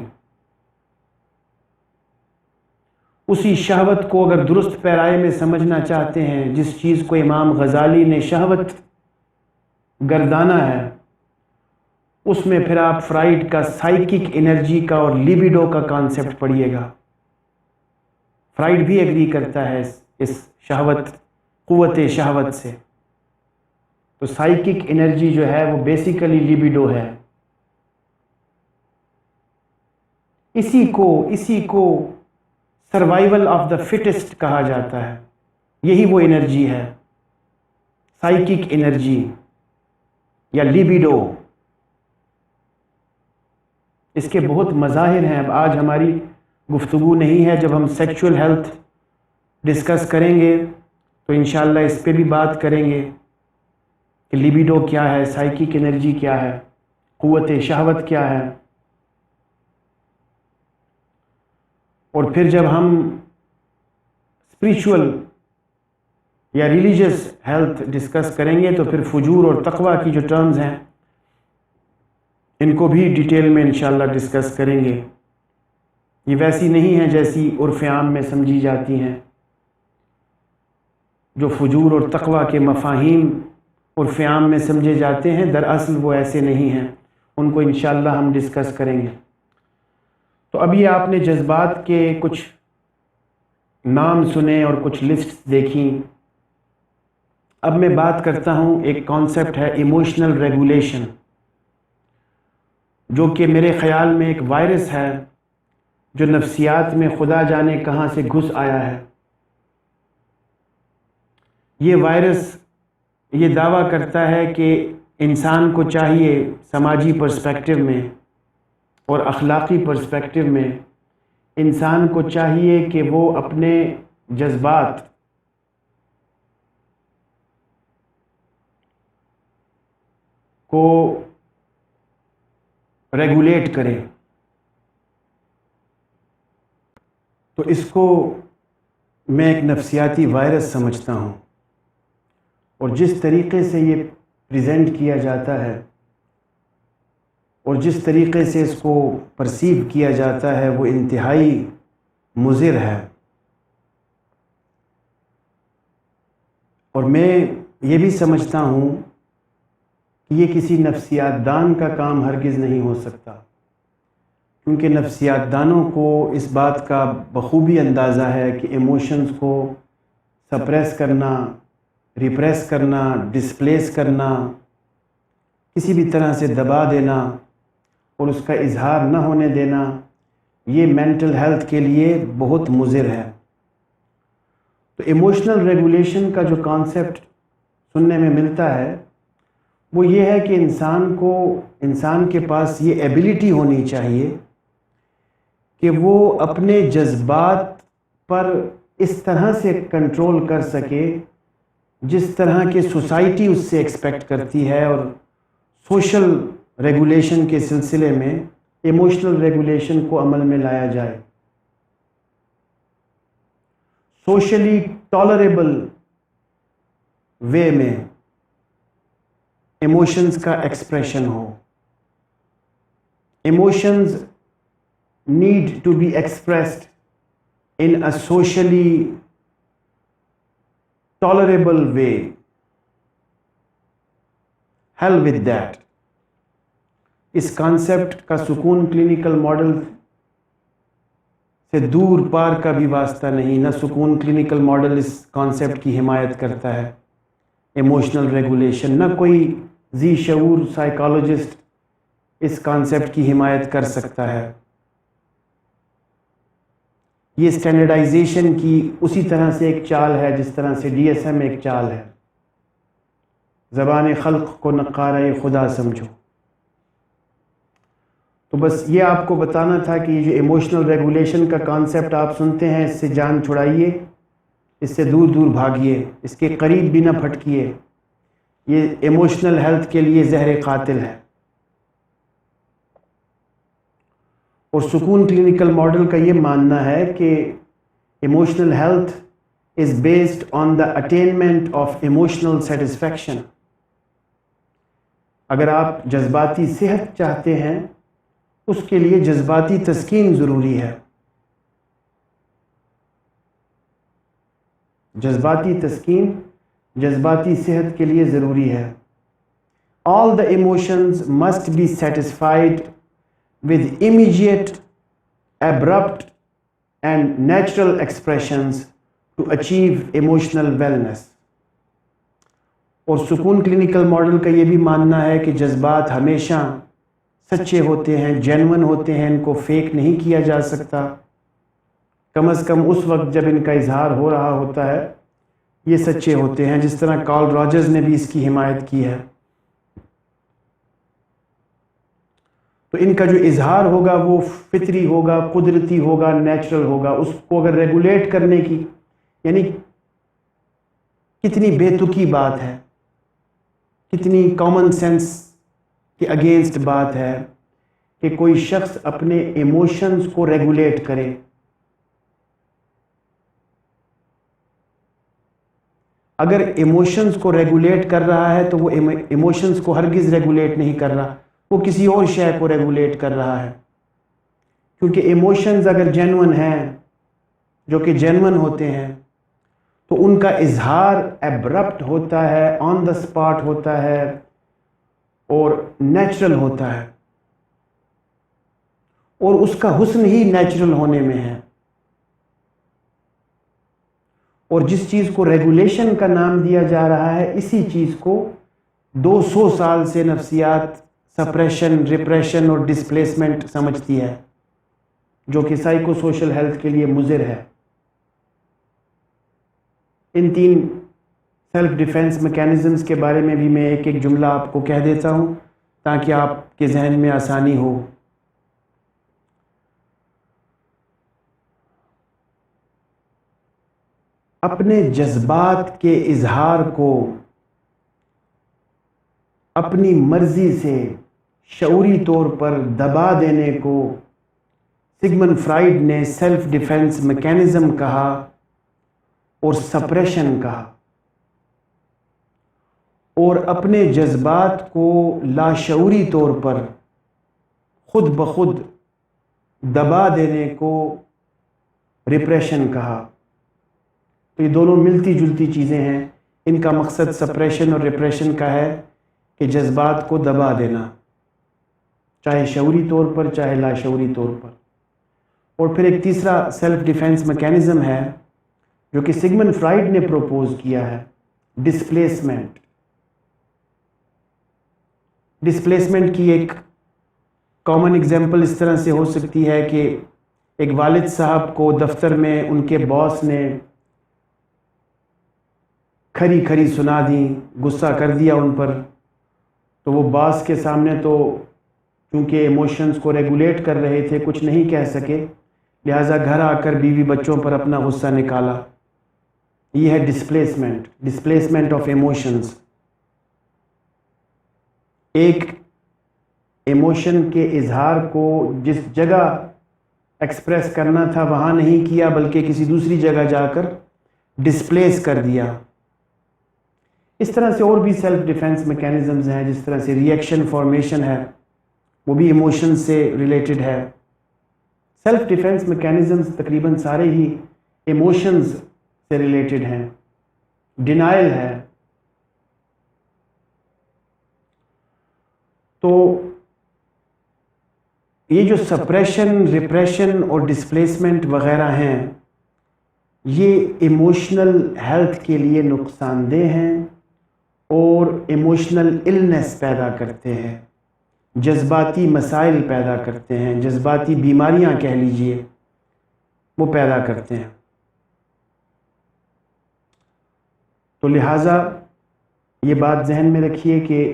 اسی شہوت کو اگر درست پیرائے میں سمجھنا چاہتے ہیں، جس چیز کو امام غزالی نے شہوت گردانا ہے، اس میں پھر آپ فرائیڈ کا سائیکک انرجی کا اور لیبیڈو کا کانسیپٹ پڑھیے گا۔ فرائیڈ بھی ایگری کرتا ہے اس شہوت، قوت شہوت سے۔ تو سائیکک انرجی جو ہے وہ بیسیکلی لیبیڈو ہے۔ اسی کو سروائیول آف دا فٹسٹ کہا جاتا ہے۔ یہی وہ انرجی ہے، سائیکک انرجی یا لیبیڈو۔ اس کے بہت مظاہر ہیں، اب آج ہماری گفتگو نہیں ہے۔ جب ہم سیکچول ہیلتھ ڈسکس کریں گے تو انشاءاللہ اس پہ بھی بات کریں گے کہ لیبیڈو کیا ہے، سائیکک انرجی کیا ہے، قوت شہوت کیا ہے. اور پھر جب ہم اسپریچول یا ریلیجیس ہیلتھ ڈسکس کریں گے تو پھر فجور اور تقوی کی جو ٹرمز ہیں ان کو بھی ڈیٹیل میں انشاءاللہ ڈسکس کریں گے. یہ ویسی نہیں ہیں جیسی عرف عام میں سمجھی جاتی ہیں. جو فجور اور تقوی کے مفاہیم عرف عام میں سمجھے جاتے ہیں دراصل وہ ایسے نہیں ہیں. ان کو انشاءاللہ ہم ڈسکس کریں گے. تو ابھی آپ نے جذبات کے کچھ نام سنے اور کچھ لسٹ دیکھیں. اب میں بات کرتا ہوں، ایک کانسیپٹ ہے ایموشنل ریگولیشن، جو کہ میرے خیال میں ایک وائرس ہے جو نفسیات میں خدا جانے کہاں سے گھس آیا ہے. یہ وائرس یہ دعویٰ کرتا ہے کہ انسان کو چاہیے سماجی پرسپیکٹو میں اور اخلاقی پرسپیکٹو میں انسان کو چاہیے کہ وہ اپنے جذبات کو ریگولیٹ کرے. تو اس کو میں ایک نفسیاتی وائرس سمجھتا ہوں، اور جس طریقے سے یہ پریزنٹ کیا جاتا ہے اور جس طریقے سے اس کو پرسیو کیا جاتا ہے وہ انتہائی مضر ہے. اور میں یہ بھی سمجھتا ہوں کہ یہ کسی نفسیات دان کا کام ہرگز نہیں ہو سکتا، کیونکہ نفسیات دانوں کو اس بات کا بخوبی اندازہ ہے کہ ایموشنز کو سپریس کرنا، ریپریس کرنا، ڈسپلیس کرنا، کسی بھی طرح سے دبا دینا اور اس کا اظہار نہ ہونے دینا، یہ مینٹل ہیلتھ کے لیے بہت مضر ہے. تو ایموشنل ریگولیشن کا جو کانسیپٹ سننے میں ملتا ہے وہ یہ ہے کہ انسان کے پاس یہ ایبلٹی ہونی چاہیے کہ وہ اپنے جذبات پر اس طرح سے کنٹرول کر سکے جس طرح کہ سوسائٹی اس سے ایکسپیکٹ کرتی ہے. اور سوشل ریگولیشن کے سلسلے میں ایموشنل ریگولیشن کو عمل میں لایا جائے. سوشلی ٹالریبل وے میں ایموشنز کا expression who. Emotions need to be expressed in a socially tolerable way. Hell with that. اس کانسیپٹ کا سکون کلینکل ماڈل سے دور پار کا بھی واسطہ نہیں. نہ سکون کلینکل ماڈل اس کانسیپٹ کی حمایت کرتا ہے ایموشنل ریگولیشن، نہ کوئی ذی شعور سائیکالوجسٹ اس کانسیپٹ کی حمایت کر سکتا ہے. یہ اسٹینڈرڈائزیشن کی اسی طرح سے ایک چال ہے جس طرح سے ڈی ایس ایم ایک چال ہے. زبان خلق کو نقارہ خدا سمجھو. تو بس یہ آپ کو بتانا تھا کہ یہ جو ایموشنل ریگولیشن کا کانسیپٹ آپ سنتے ہیں اس سے جان چھڑائیے، اس سے دور دور بھاگیے، اس کے قریب بھی نہ پھٹکیے. یہ ایموشنل ہیلتھ کے لیے زہر قاتل ہے. اور سکون کلینکل ماڈل کا یہ ماننا ہے کہ emotional health is based on the attainment of emotional satisfaction. اگر آپ جذباتی صحت چاہتے ہیں اس کے لیے جذباتی تسکین ضروری ہے. جذباتی تسکین جذباتی صحت کے لیے ضروری ہے. All the emotions must be satisfied with immediate, abrupt and natural expressions to achieve emotional wellness. اور سکون کلینکل ماڈل کا یہ بھی ماننا ہے کہ جذبات ہمیشہ سچے ہوتے ہیں، جینون ہوتے ہیں، ان کو فیک نہیں کیا جا سکتا، کم از کم اس وقت جب ان کا اظہار ہو رہا ہوتا ہے یہ سچے ہوتے ہیں، جس طرح کارل راجرز نے بھی اس کی حمایت کی ہے. تو ان کا جو اظہار ہوگا وہ فطری ہوگا، قدرتی ہوگا، نیچرل ہوگا. اس کو اگر ریگولیٹ کرنے کی، یعنی کتنی بے تکی بات ہے، کتنی کامن سینس کے اگینسٹ بات ہے کہ کوئی شخص اپنے ایموشنز کو ریگولیٹ کرے۔ اگر ایموشنز کو ریگولیٹ کر رہا ہے تو وہ ایموشنز کو ہرگز ریگولیٹ نہیں کر رہا، وہ کسی اور شے کو ریگولیٹ کر رہا ہے، کیونکہ ایموشنز اگر جینون ہیں، جو کہ جینون ہوتے ہیں، تو ان کا اظہار ایبرپٹ ہوتا ہے، آن دا سپاٹ ہوتا ہے اور نیچرل ہوتا ہے، اور اس کا حسن ہی نیچرل ہونے میں ہے۔ اور جس چیز کو ریگولیشن کا نام دیا جا رہا ہے، اسی چیز کو 200 سال سے نفسیات سپریشن، ریپریشن اور ڈسپلیسمنٹ سمجھتی ہے، جو کہ سائیکو سوشل ہیلتھ کے لیے مضر ہے۔ ان 3 سیلف ڈیفینس میکینزمز کے بارے میں بھی میں ایک ایک جملہ آپ کو کہہ دیتا ہوں تاکہ آپ کے ذہن میں آسانی ہو۔ اپنے جذبات کے اظہار کو اپنی مرضی سے شعوری طور پر دبا دینے کو سگمنڈ فرائیڈ نے سیلف ڈیفینس میکینزم کہا اور سپریشن کہا، اور اپنے جذبات کو لاشعوری طور پر خود بخود دبا دینے کو ریپریشن کہا۔ تو یہ دونوں ملتی جلتی چیزیں ہیں، ان کا مقصد سپریشن اور ریپریشن کا ہے کہ جذبات کو دبا دینا، چاہے شعوری طور پر چاہے لاشعوری طور پر۔ اور پھر ایک تیسرا سیلف ڈیفینس میکینزم ہے جو کہ سگمنڈ فرائیڈ نے پروپوز کیا ہے، ڈسپلیسمنٹ۔ ڈسپلیسمنٹ کی ایک کامن اگزامپل اس طرح سے ہو سکتی ہے کہ ایک والد صاحب کو دفتر میں ان کے باس نے کھری کھری سنا دی، غصہ کر دیا ان پر، تو وہ باس کے سامنے تو چونکہ ایموشنز کو ریگولیٹ کر رہے تھے کچھ نہیں کہہ سکے، لہٰذا گھر آ کر بیوی بچوں پر اپنا غصہ نکالا۔ یہ ہے ڈسپلیسمنٹ آف ایموشنز۔ ایک ایموشن کے اظہار کو جس جگہ ایکسپریس کرنا تھا وہاں نہیں کیا، بلکہ کسی دوسری جگہ جا کر ڈسپلیس کر دیا۔ اس طرح سے اور بھی سیلف ڈیفینس میکینزمز ہیں، جس طرح سے ری ایکشن فارمیشن ہے، وہ بھی ایموشن سے ریلیٹڈ ہے۔ سیلف ڈیفینس میکینزمز تقریباً سارے ہی ایموشنز سے ریلیٹڈ ہیں۔ ڈینائل ہے، تو یہ جو سپریشن، ریپریشن اور ڈسپلیسمنٹ وغیرہ ہیں، یہ ایموشنل ہیلتھ کے لیے نقصان دہ ہیں اور ایموشنل النس پیدا کرتے ہیں، جذباتی مسائل پیدا کرتے ہیں، جذباتی بیماریاں کہہ لیجئے، وہ پیدا کرتے ہیں۔ تو لہٰذا یہ بات ذہن میں رکھیے کہ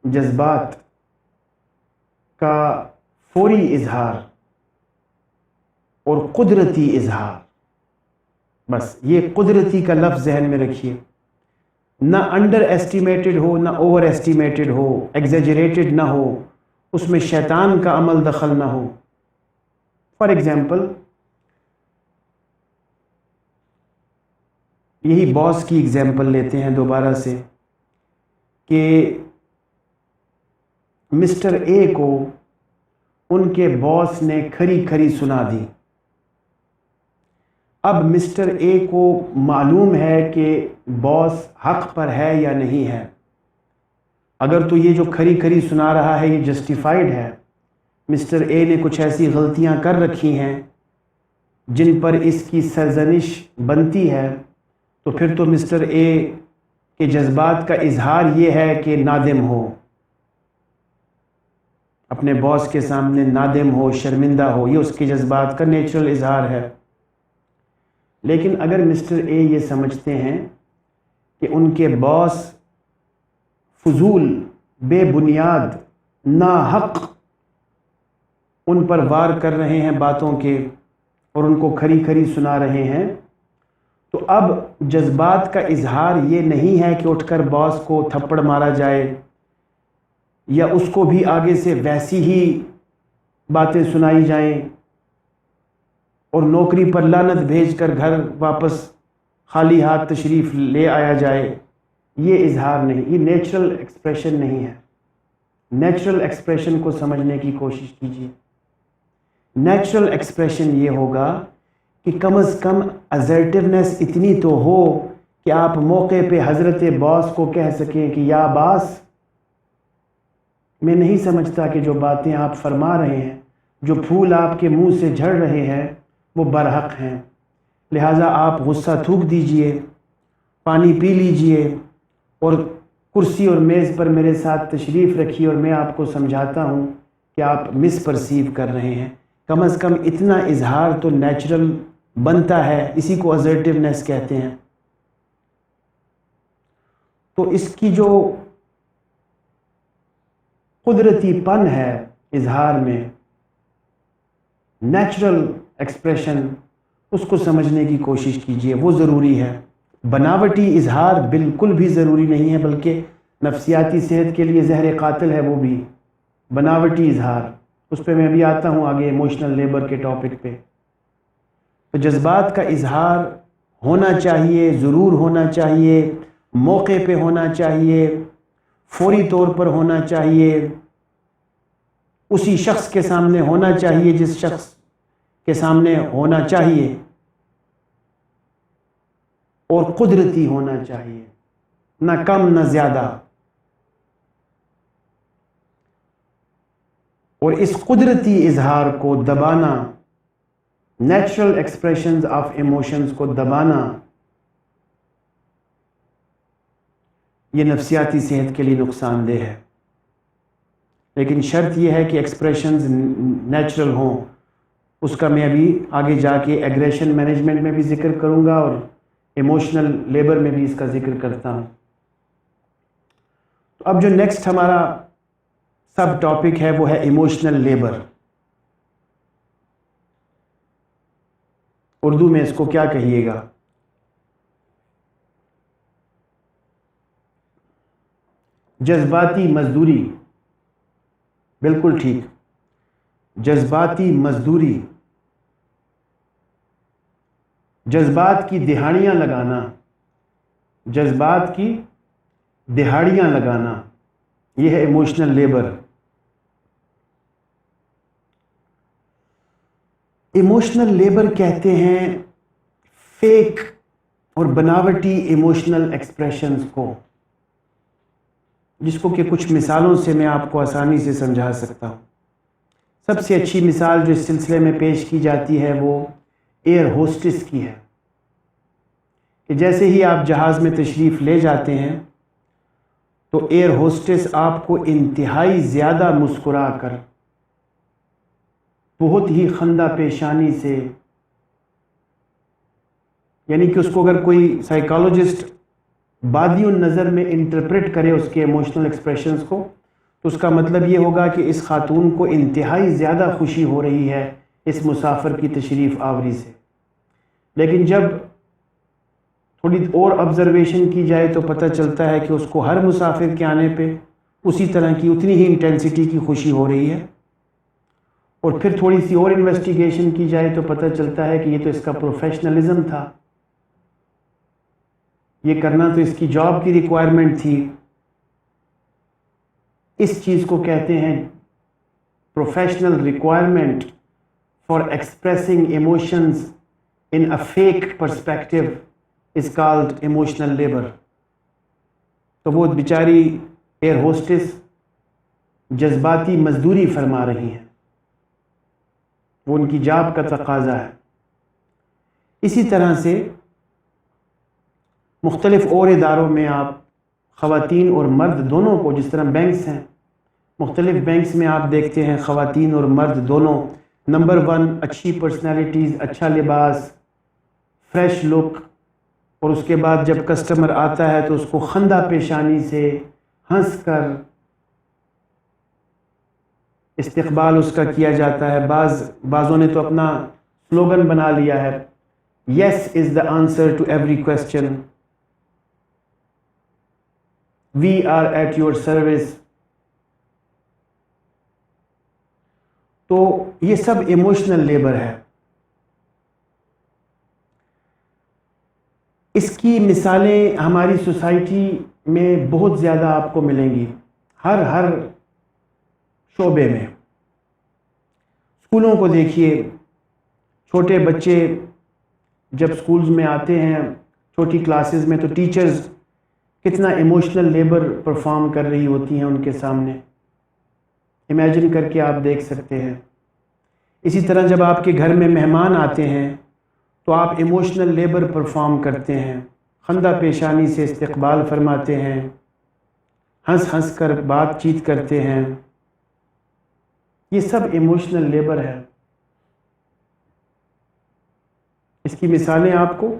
جذبات کا فوری اظہار اور قدرتی اظہار، بس یہ قدرتی کا لفظ ذہن میں رکھیے، نہ انڈر ایسٹیمیٹڈ ہو نہ اوور ایسٹیمیٹڈ ہو، ایگزیجریٹڈ نہ ہو، اس میں شیطان کا عمل دخل نہ ہو۔ فار ایگزامپل، یہی باس کی ایگزامپل لیتے ہیں دوبارہ سے، کہ مسٹر اے کو ان کے باس نے کھری کھری سنا دی۔ اب مسٹر اے کو معلوم ہے کہ باس حق پر ہے یا نہیں ہے۔ اگر تو یہ جو کھری کھری سنا رہا ہے یہ جسٹیفائیڈ ہے، مسٹر اے نے کچھ ایسی غلطیاں کر رکھی ہیں جن پر اس کی سرزنش بنتی ہے، تو پھر تو مسٹر اے کے جذبات کا اظہار یہ ہے کہ نادم ہو، اپنے باس کے سامنے نادم ہو، شرمندہ ہو، یہ اس کے جذبات کا نیچرل اظہار ہے۔ لیکن اگر مسٹر اے یہ سمجھتے ہیں کہ ان کے باس فضول، بے بنیاد، ناحق ان پر وار کر رہے ہیں باتوں کے اور ان کو کھری کھری سنا رہے ہیں، تو اب جذبات کا اظہار یہ نہیں ہے کہ اٹھ کر باس کو تھپڑ مارا جائے یا اس کو بھی آگے سے ویسی ہی باتیں سنائی جائیں اور نوکری پر لعنت بھیج کر گھر واپس خالی ہاتھ تشریف لے آیا جائے. یہ اظہار نہیں، یہ نیچرل ایکسپریشن نہیں ہے. نیچرل ایکسپریشن کو سمجھنے کی کوشش کیجیے. نیچرل ایکسپریشن یہ ہوگا کہ کم از کم assertiveness اتنی تو ہو کہ آپ موقع پہ حضرت باس کو کہہ سکیں کہ یا باس، میں نہیں سمجھتا کہ جو باتیں آپ فرما رہے ہیں، جو پھول آپ کے منہ سے جھڑ رہے ہیں وہ برحق ہیں، لہٰذا آپ غصہ تھوک دیجئے، پانی پی لیجئے اور کرسی اور میز پر میرے ساتھ تشریف رکھیے اور میں آپ کو سمجھاتا ہوں کہ آپ مس پرسیو کر رہے ہیں. کم از کم اتنا اظہار تو نیچرل بنتا ہے، اسی کو assertiveness کہتے ہیں. تو اس کی جو قدرتی پن ہے اظہار میں، نیچرل ایکسپریشن، اس کو سمجھنے کی کوشش کیجیے. وہ ضروری ہے. بناوٹی اظہار بالکل بھی ضروری نہیں ہے، بلکہ نفسیاتی صحت کے لیے زہر قاتل ہے وہ بھی بناوٹی اظہار. اس پہ میں بھی آتا ہوں آگے ایموشنل لیبر کے ٹاپک پہ. تو جذبات کا اظہار ہونا چاہیے، ضرور ہونا چاہیے، موقع پہ ہونا چاہیے، فوری طور پر ہونا چاہیے، اسی شخص کے سامنے ہونا چاہیے جس شخص کے سامنے ہونا چاہیے، اور قدرتی ہونا چاہیے، نہ کم نہ زیادہ. اور اس قدرتی اظہار کو دبانا، نیچرل ایکسپریشنز آف ایموشنز کو دبانا، یہ نفسیاتی صحت کے لیے نقصان دہ ہے. لیکن شرط یہ ہے کہ ایکسپریشنز نیچرل ہوں. اس کا میں ابھی آگے جا کے ایگریشن مینجمنٹ میں بھی ذکر کروں گا اور ایموشنل لیبر میں بھی اس کا ذکر کرتا ہوں. تو اب جو نیکسٹ ہمارا سب ٹاپک ہے وہ ہے ایموشنل لیبر. اردو میں اس کو کیا کہیے گا؟ جذباتی مزدوری. بالکل ٹھیک، جذباتی مزدوری. جذبات کی دہاڑیاں لگانا، جذبات کی دہاڑیاں لگانا، یہ ہے ایموشنل لیبر. ایموشنل لیبر کہتے ہیں فیک اور بناوٹی ایموشنل ایکسپریشنز کو، جس کو کہ کچھ مثالوں سے میں آپ کو آسانی سے سمجھا سکتا ہوں. سب سے اچھی مثال جو اس سلسلے میں پیش کی جاتی ہے وہ ایئر ہوسٹس کی ہے کہ جیسے ہی آپ جہاز میں تشریف لے جاتے ہیں تو ایئر ہوسٹس آپ کو انتہائی زیادہ مسکرا کر، بہت ہی خندہ پیشانی سے، یعنی کہ اس کو اگر کوئی سائیکالوجسٹ بادی النظر میں انٹرپریٹ کرے اس کے ایموشنل ایکسپریشنز کو، تو اس کا مطلب یہ ہوگا کہ اس خاتون کو انتہائی زیادہ خوشی ہو رہی ہے اس مسافر کی تشریف آوری سے. لیکن جب تھوڑی اور آبزرویشن کی جائے تو پتہ چلتا ہے کہ اس کو ہر مسافر کے آنے پہ اسی طرح کی اتنی ہی انٹینسٹی کی خوشی ہو رہی ہے. اور پھر تھوڑی سی اور انویسٹیگیشن کی جائے تو پتہ چلتا ہے کہ یہ تو اس کا پروفیشنلزم تھا، یہ کرنا تو اس کی جاب کی ریکوائرمنٹ تھی. اس چیز کو کہتے ہیں professional requirement for expressing emotions in a fake perspective is called emotional labour. تو وہ بیچاری ایئر ہوسٹس جذباتی مزدوری فرما رہی ہیں، وہ ان کی جاب کا تقاضا ہے. اسی طرح سے مختلف اور اداروں میں آپ خواتین اور مرد دونوں کو، جس طرح بینکس ہیں، مختلف بینکس میں آپ دیکھتے ہیں خواتین اور مرد دونوں نمبر 1 اچھی پرسنالٹیز، اچھا لباس، فریش لک، اور اس کے بعد جب کسٹمر آتا ہے تو اس کو خندہ پیشانی سے ہنس کر استقبال اس کا کیا جاتا ہے. بعضوں نے تو اپنا سلوگن بنا لیا ہے Yes is the answer to every question. We are at your service. تو یہ سب ایموشنل لیبر ہے. اس کی مثالیں ہماری سوسائٹی میں بہت زیادہ آپ کو ملیں گی، ہر شعبے میں. اسکولوں کو دیکھیے، چھوٹے بچے جب اسکولز میں آتے ہیں چھوٹی کلاسز میں تو ٹیچرز کتنا ایموشنل لیبر پرفارم کر رہی ہوتی ہیں ان کے سامنے. امیجن کر کے آپ دیکھ سکتے ہیں. اسی طرح جب آپ کے گھر میں مہمان آتے ہیں تو آپ ایموشنل لیبر پرفارم کرتے ہیں، خندہ پیشانی سے استقبال فرماتے ہیں، ہنس ہنس کر بات چیت کرتے ہیں. یہ سب ایموشنل لیبر ہے. اس کی مثالیں آپ کو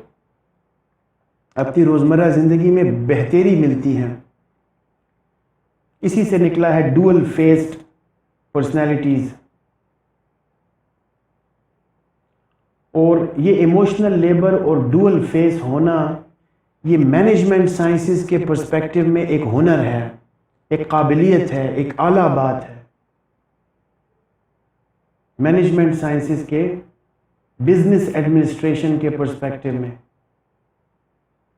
اپنی روزمرہ زندگی میں بہتری ملتی ہیں. اسی سے نکلا ہے ڈوئل فیسڈ پرسنالٹیز. اور یہ ایموشنل لیبر اور ڈوئل فیس ہونا یہ مینجمنٹ سائنسز کے پرسپیکٹو میں ایک ہنر ہے، ایک قابلیت ہے، ایک اعلیٰ بات ہے. مینجمنٹ سائنسز کے بزنس ایڈمنسٹریشن کے پرسپیکٹو میں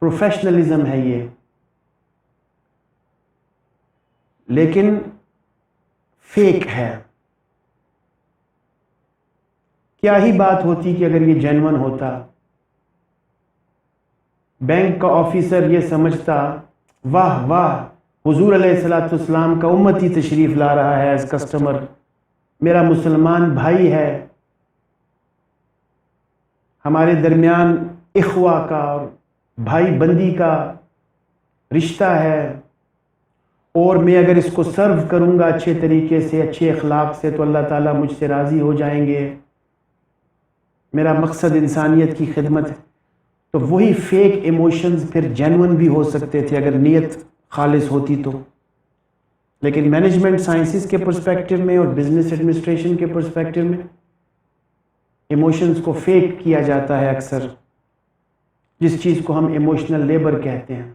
پروفیشنلزم ہے یہ. لیکن فیک ہے. کیا ہی بات ہوتی کہ اگر یہ جینون ہوتا. بینک کا آفیسر یہ سمجھتا واہ واہ حضور علیہ الصلوۃ والسلام کا امتی تشریف لا رہا ہے ایز کسٹمر، میرا مسلمان بھائی ہے، ہمارے درمیان اخوہ کا اور بھائی بندی کا رشتہ ہے، اور میں اگر اس کو سرو کروں گا اچھے طریقے سے، اچھے اخلاق سے، تو اللہ تعالیٰ مجھ سے راضی ہو جائیں گے، میرا مقصد انسانیت کی خدمت ہے. تو وہی فیک ایموشنز پھر جینون بھی ہو سکتے تھے اگر نیت خالص ہوتی تو. لیکن مینجمنٹ سائنسز کے پرسپیکٹو میں اور بزنس ایڈمنسٹریشن کے پرسپیکٹو میں ایموشنز کو فیک کیا جاتا ہے اکثر، جس چیز کو ہم ایموشنل لیبر کہتے ہیں.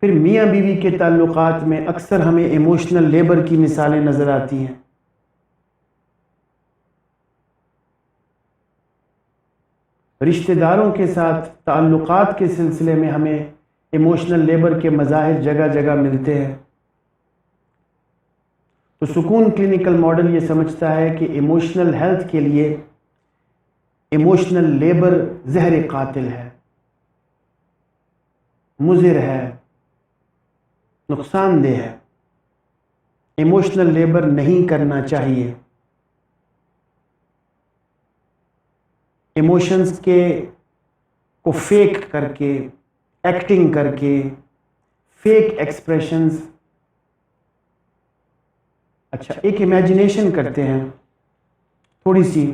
پھر میاں بیوی کے تعلقات میں اکثر ہمیں ایموشنل لیبر کی مثالیں نظر آتی ہیں. رشتہ داروں کے ساتھ تعلقات کے سلسلے میں ہمیں ایموشنل لیبر کے مظاہر جگہ جگہ ملتے ہیں. تو سکون کلینکل ماڈل یہ سمجھتا ہے کہ ایموشنل ہیلتھ کے لیے ایموشنل لیبر زہر قاتل ہے، مضر ہے، نقصان دہ ہے. ایموشنل لیبر نہیں کرنا چاہیے. ایموشنز کو فیک کر کے، ایکٹنگ کر کے، فیک ایکسپریشنز. اچھا ایک امیجنیشن کرتے ہیں تھوڑی سی.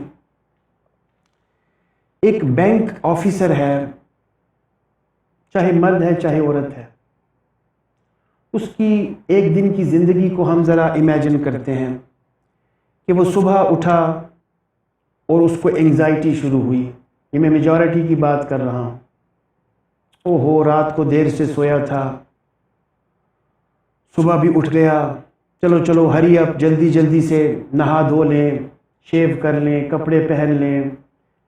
ایک بینک آفیسر ہے، چاہے مرد ہے چاہے عورت ہے. اس کی ایک دن کی زندگی کو ہم ذرا امیجن کرتے ہیں کہ وہ صبح اٹھا اور اس کو انگزائٹی شروع ہوئی. یہ میں میجورٹی کی بات کر رہا ہوں. اوہو رات کو دیر سے سویا تھا، صبح بھی اٹھ گیا، چلو چلو ہری اپ، جلدی جلدی سے نہا دھو لیں، شیو کر لیں، کپڑے پہن لیں،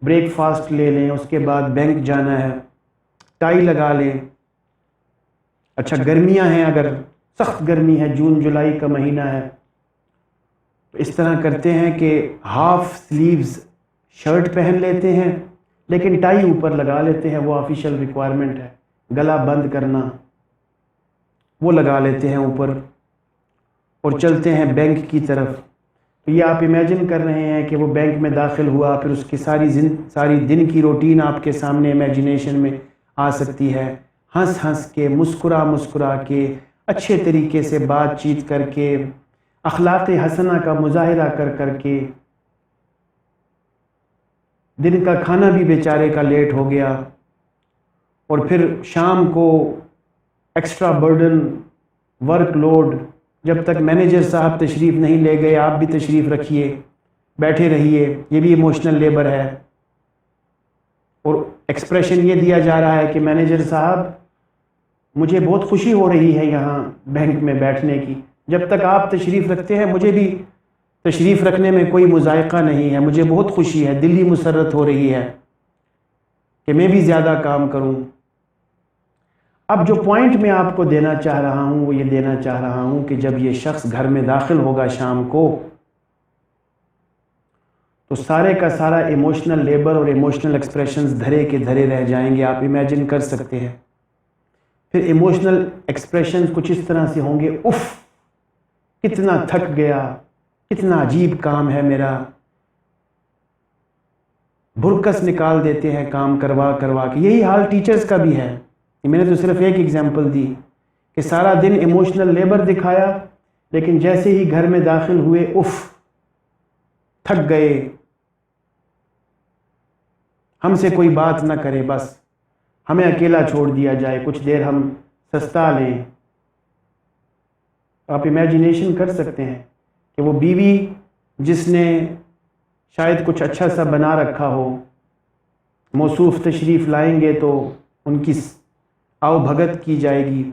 بریک فاسٹ لے لیں، اس کے بعد بینک جانا ہے، ٹائی لگا لیں. اچھا گرمیاں ہیں، اگر سخت گرمی ہے، جون جولائی کا مہینہ ہے، تو اس طرح کرتے ہیں کہ ہاف سلیوز شرٹ پہن لیتے ہیں لیکن ٹائی اوپر لگا لیتے ہیں. وہ آفیشیل ریکوائرمنٹ ہے، گلا بند کرنا، وہ لگا لیتے ہیں اوپر اور چلتے ہیں بینک کی طرف. تو یہ آپ امیجن کر رہے ہیں کہ وہ بینک میں داخل ہوا، پھر اس کی ساری دن کی روٹین آپ کے سامنے امیجنیشن میں آ سکتی ہے. ہنس ہنس کے، مسکرا کے، اچھے طریقے سے بات چیت کر کے، اخلاق حسنہ کا مظاہرہ کر کے. دن کا کھانا بھی بیچارے کا لیٹ ہو گیا، اور پھر شام کو ایکسٹرا برڈن، ورک لوڈ، جب تک مینیجر صاحب تشریف نہیں لے گئے آپ بھی تشریف رکھیے، بیٹھے رہیے. یہ بھی ایموشنل لیبر ہے. اور ایکسپریشن یہ دیا جا رہا ہے کہ مینیجر صاحب مجھے بہت خوشی ہو رہی ہے یہاں بینک میں بیٹھنے کی، جب تک آپ تشریف رکھتے ہیں مجھے بھی تشریف رکھنے میں کوئی مذائقہ نہیں ہے، مجھے بہت خوشی ہے، دلی مسرت ہو رہی ہے کہ میں بھی زیادہ کام کروں۔ اب جو پوائنٹ میں آپ کو دینا چاہ رہا ہوں وہ یہ دینا چاہ رہا ہوں کہ جب یہ شخص گھر میں داخل ہوگا شام کو تو سارے کا سارا ایموشنل لیبر اور ایموشنل ایکسپریشنز دھرے کے دھرے رہ جائیں گے، آپ امیجن کر سکتے ہیں۔ پھر ایموشنل ایکسپریشنز کچھ اس طرح سے ہوں گے، اف کتنا تھک گیا، کتنا عجیب کام ہے میرا، بھرکس نکال دیتے ہیں کام کروا کروا کے۔ یہی حال ٹیچرز کا بھی ہے، میں نے تو صرف ایک ایگزامپل دی کہ سارا دن ایموشنل لیبر دکھایا لیکن جیسے ہی گھر میں داخل ہوئے اف تھک گئے، ہم سے کوئی بات نہ کرے، بس ہمیں اکیلا چھوڑ دیا جائے، کچھ دیر ہم سستا لیں۔ آپ امیجنیشن کر سکتے ہیں کہ وہ بیوی جس نے شاید کچھ اچھا سا بنا رکھا ہو، موصوف تشریف لائیں گے تو ان کی آؤ بھگت کی جائے گی۔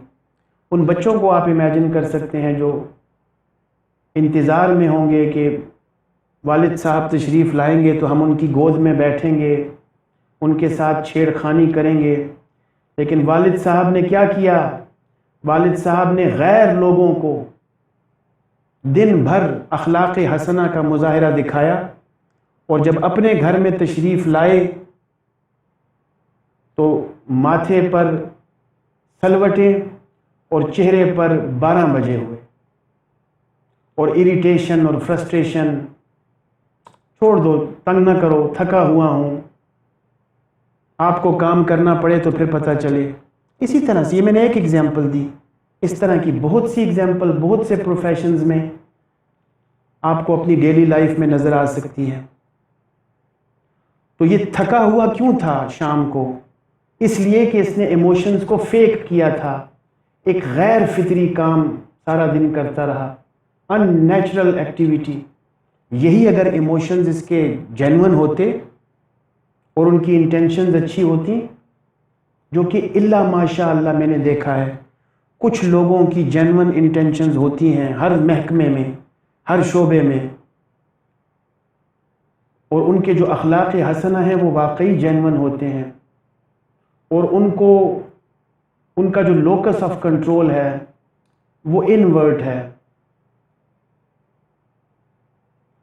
ان بچوں کو آپ امیجن کر سکتے ہیں جو انتظار میں ہوں گے کہ والد صاحب تشریف لائیں گے تو ہم ان کی گود میں بیٹھیں گے، ان کے ساتھ چھیڑ خانی کریں گے، لیکن والد صاحب نے کیا کیا؟ والد صاحب نے غیر لوگوں کو دن بھر اخلاق حسنہ کا مظاہرہ دکھایا، اور جب اپنے گھر میں تشریف لائے تو ماتھے پر سلوٹیں اور چہرے پر 12 بجے ہوئے، اور اریٹیشن اور فرسٹریشن، چھوڑ دو، تنگ نہ کرو، تھکا ہوا ہوں، آپ کو کام کرنا پڑے تو پھر پتہ چلے۔ اسی طرح سے یہ میں نے ایک ایگزامپل دی، اس طرح کی بہت سی ایگزامپل بہت سے پروفیشنز میں آپ کو اپنی ڈیلی لائف میں نظر آ سکتی ہے۔ تو یہ تھکا ہوا کیوں تھا شام کو؟ اس لیے کہ اس نے ایموشنز کو فیک کیا تھا، ایک غیر فطری کام سارا دن کرتا رہا، ان نیچرل ایکٹیویٹی۔ یہی اگر ایموشنز اس کے جینون ہوتے اور ان کی انٹینشنز اچھی ہوتی، جو کہ الا ماشاء اللہ میں نے دیکھا ہے کچھ لوگوں کی جینون انٹینشنز ہوتی ہیں ہر محکمے میں، ہر شعبے میں، اور ان کے جو اخلاق حسنہ ہیں وہ واقعی جینون ہوتے ہیں، اور ان کا جو لوکس آف کنٹرول ہے وہ انورٹ ہے۔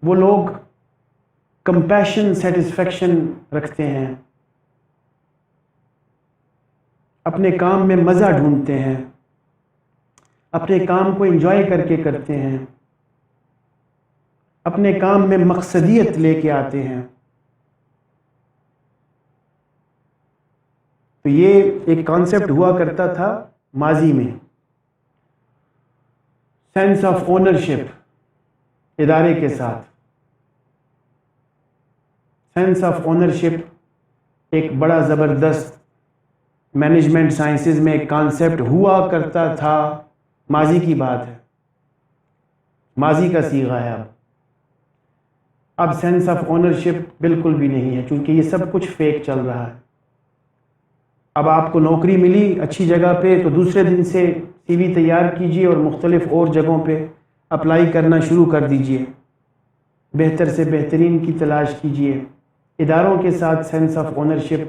وہ لوگ کمپیشن، سیٹسفیکشن رکھتے ہیں، اپنے کام میں مزہ ڈھونڈتے ہیں، اپنے کام کو انجوائے کر کے کرتے ہیں، اپنے کام میں مقصدیت لے کے آتے ہیں۔ تو یہ ایک کانسیپٹ ہوا کرتا تھا ماضی میں، سینس آف اونرشپ ادارے کے ساتھ۔ سینس آف اونرشپ ایک بڑا زبردست مینجمنٹ سائنسز میں ایک کانسیپٹ ہوا کرتا تھا، ماضی کی بات ہے، ماضی کا صیغہ ہے۔ اب سینس آف اونرشپ بالکل بھی نہیں ہے، چونکہ یہ سب کچھ فیک چل رہا ہے۔ اب آپ کو نوکری ملی اچھی جگہ پہ تو دوسرے دن سے سی وی تیار کیجئے اور مختلف اور جگہوں پہ اپلائی کرنا شروع کر دیجئے، بہتر سے بہترین کی تلاش کیجئے۔ اداروں کے ساتھ سینس آف اونرشپ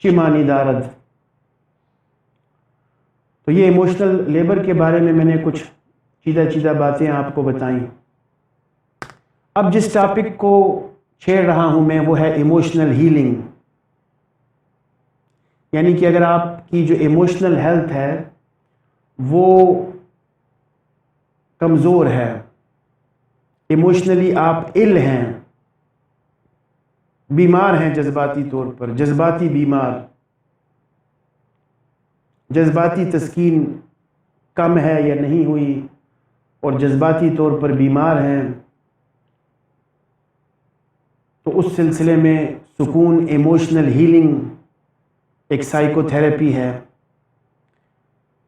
چمانی دارد۔ تو یہ ایموشنل لیبر کے بارے میں نے کچھ چیدہ باتیں آپ کو بتائیں۔ اب جس ٹاپک کو چھیڑ رہا ہوں میں وہ ہے ایموشنل ہیلنگ، یعنی کہ اگر آپ کی جو ایموشنل ہیلتھ ہے وہ کمزور ہے، ایموشنلی آپ ill ہیں، بیمار ہیں جذباتی طور پر، جذباتی بیمار، جذباتی تسکین کم ہے یا نہیں ہوئی اور جذباتی طور پر بیمار ہیں، تو اس سلسلے میں سکون ایموشنل ہیلنگ ایک سائیکو تھیراپی ہے،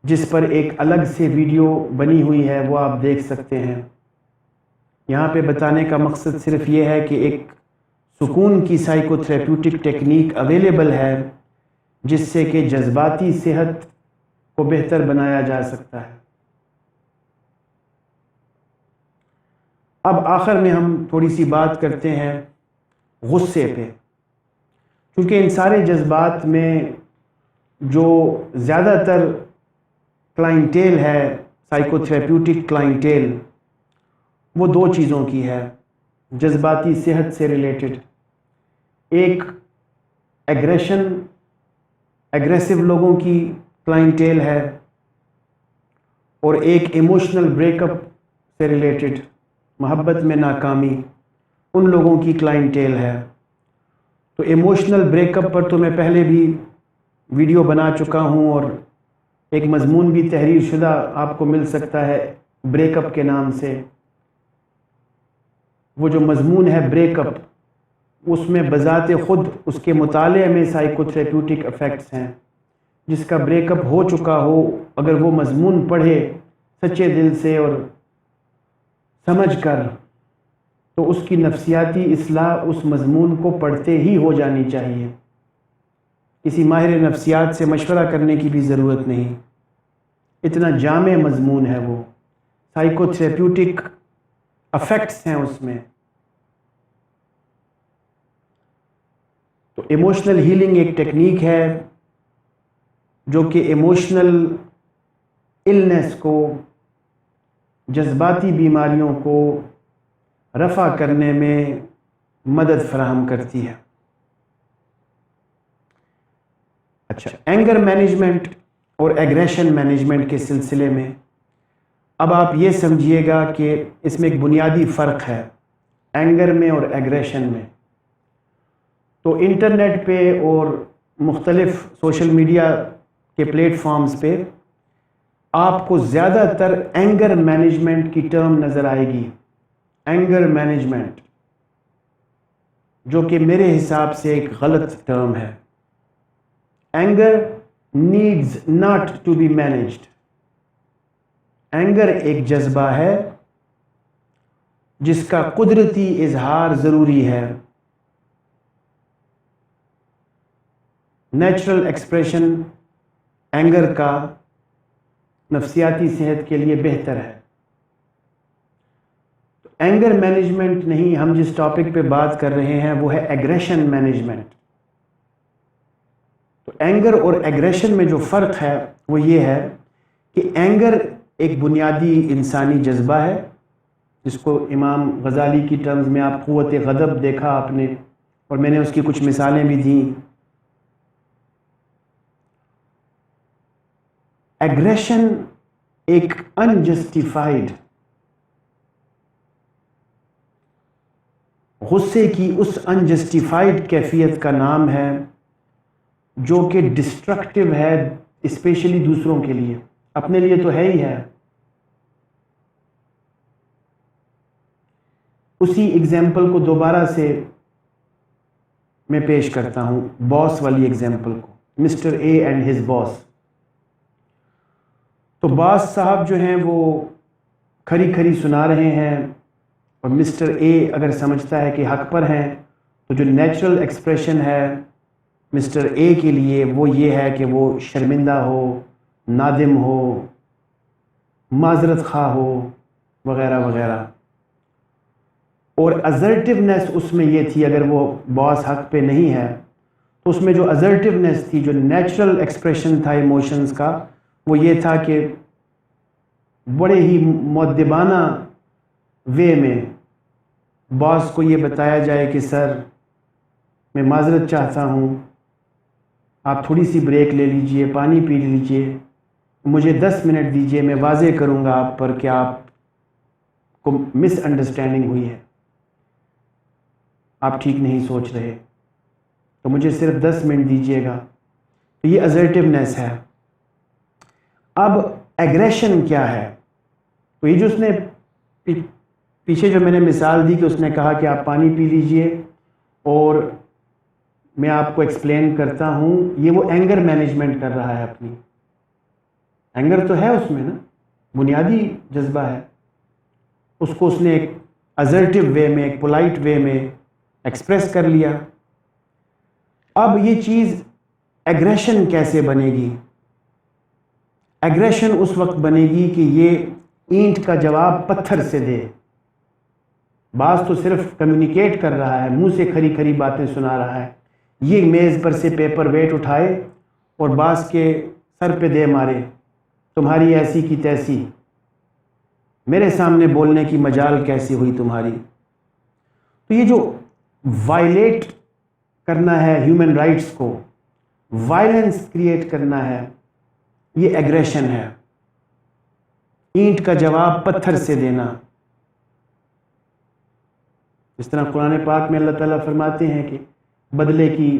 جس پر ایک الگ سے ویڈیو بنی ہوئی ہے، وہ آپ دیکھ سکتے ہیں۔ یہاں پہ بتانے کا مقصد صرف یہ ہے کہ ایک سکون کی سائیکو تھراپیوٹک ٹیکنیک اویلیبل ہے جس سے کہ جذباتی صحت کو بہتر بنایا جا سکتا ہے۔ اب آخر میں ہم تھوڑی سی بات کرتے ہیں غصے پہ، کیونکہ ان سارے جذبات میں جو زیادہ تر کلائنٹیل ہے، سائیکو تھراپیوٹک کلائنٹیل، وہ دو چیزوں کی ہے جذباتی صحت سے ریلیٹڈ۔ ایک ایگریسو لوگوں کی کلائنٹیل ہے، اور ایک ایموشنل بریک اپ سے ریلیٹڈ، محبت میں ناکامی، ان لوگوں کی کلائنٹیل ہے۔ تو ایموشنل بریک اپ پر تو میں پہلے بھی ویڈیو بنا چکا ہوں، اور ایک مضمون بھی تحریر شدہ آپ کو مل سکتا ہے بریک اپ کے نام سے۔ وہ جو مضمون ہے بریک اپ، اس میں بذات خود اس کے مطالعے میں سائیکو تھراپیوٹک افیکٹس ہیں۔ جس کا بریک اپ ہو چکا ہو، اگر وہ مضمون پڑھے سچے دل سے اور سمجھ کر، تو اس کی نفسیاتی اصلاح اس مضمون کو پڑھتے ہی ہو جانی چاہیے۔ کسی ماہر نفسیات سے مشورہ کرنے کی بھی ضرورت نہیں، اتنا جامع مضمون ہے وہ، سائیکو تھراپیوٹک افیکٹس ہیں اس میں۔ تو ایموشنل ہیلنگ ایک ٹیکنیک ہے جو کہ ایموشنل النس کو، جذباتی بیماریوں کو رفع کرنے میں مدد فراہم کرتی ہے۔ اچھا، اینگر مینجمنٹ اور ایگریشن مینجمنٹ کے سلسلے میں اب آپ یہ سمجھیے گا کہ اس میں ایک بنیادی فرق ہے اینگر میں اور ایگریشن میں۔ تو انٹرنیٹ پہ اور مختلف سوشل میڈیا کے پلیٹ فارمز پہ آپ کو زیادہ تر اینگر مینجمنٹ کی ٹرم نظر آئے گی، اینگر مینجمنٹ، جو کہ میرے حساب سے ایک غلط ٹرم ہے۔ Anger needs not to be managed. Anger ایک جذبہ ہے جس کا قدرتی اظہار ضروری ہے، نیچرل ایکسپریشن اینگر کا نفسیاتی صحت کے لیے بہتر ہے۔ تو اینگر مینجمنٹ نہیں، ہم جس ٹاپک پہ بات کر رہے ہیں وہ ہے ایگریشن مینجمنٹ۔ تو اینگر اور ایگریشن میں جو فرق ہے وہ یہ ہے کہ اینگر ایک بنیادی انسانی جذبہ ہے، جس کو امام غزالی کی ٹرمز میں آپ قوت غضب دیکھا آپ نے، اور میں نے اس کی کچھ مثالیں بھی دیں۔ ایگریشن ایک انجسٹیفائڈ، غصے کی اس انجسٹیفائڈ کیفیت کا نام ہے جو کہ ڈسٹرکٹیو ہے، اسپیشلی دوسروں کے لیے، اپنے لیے تو ہے ہی ہے۔ اسی ایگزامپل کو دوبارہ سے میں پیش کرتا ہوں، باس والی ایگزامپل کو، mister A and his boss. تو باس صاحب جو ہیں وہ کھری کھری سنا رہے ہیں، اور مسٹر اے اگر سمجھتا ہے کہ حق پر ہیں، تو جو نیچرل ایکسپریشن ہے مسٹر اے کے لیے وہ یہ ہے کہ وہ شرمندہ ہو، نادم ہو، معذرت خواہ ہو، وغیرہ وغیرہ۔ اور ازرٹیونیس اس میں یہ تھی، اگر وہ باس حق پہ نہیں ہے تو اس میں جو ازرٹیونیس تھی، جو نیچرل ایکسپریشن تھا ایموشنز کا، وہ یہ تھا کہ بڑے ہی مؤدبانہ وے میں باس کو یہ بتایا جائے کہ سر میں معذرت چاہتا ہوں، آپ تھوڑی سی بریک لے لیجئے، پانی پی لیجئے، مجھے 10 منٹ دیجئے، میں واضح کروں گا آپ پر کہ آپ کو مس انڈرسٹینڈنگ ہوئی ہے، آپ ٹھیک نہیں سوچ رہے، تو مجھے صرف 10 منٹ دیجئے گا۔ تو یہ ازرٹیونیس ہے۔ اب ایگریشن کیا ہے؟ تو یہ جو اس نے پیچھے جو میں نے مثال دی کہ اس نے کہا کہ آپ پانی پی لیجئے اور میں آپ کو ایکسپلین کرتا ہوں، یہ وہ اینگر مینجمنٹ کر رہا ہے اپنی۔ اینگر تو ہے اس میں نا، بنیادی جذبہ ہے، اس کو اس نے ایک ازرٹیو وے میں، ایک پولائٹ وے میں ایکسپریس کر لیا. اب یہ چیز ایگریشن کیسے بنے گی؟ ایگریشن اس وقت بنے گی کہ یہ اینٹ کا جواب پتھر سے دے. بعض تو صرف کمیونیکیٹ کر رہا ہے، منہ سے کھری کھری باتیں سنا رہا ہے، یہ میز پر سے پیپر ویٹ اٹھائے اور بعض کے سر پہ دے مارے، تمہاری ایسی کی تیسی، میرے سامنے بولنے کی مجال کیسی ہوئی تمہاری. تو یہ جو وائلیٹ کرنا ہے ہیومن رائٹس کو، وائلنس کریٹ کرنا ہے، یہ ایگریشن ہے. اینٹ کا جواب پتھر سے دینا. اس طرح قرآن پاک میں اللہ تعالیٰ فرماتے ہیں کہ بدلے کی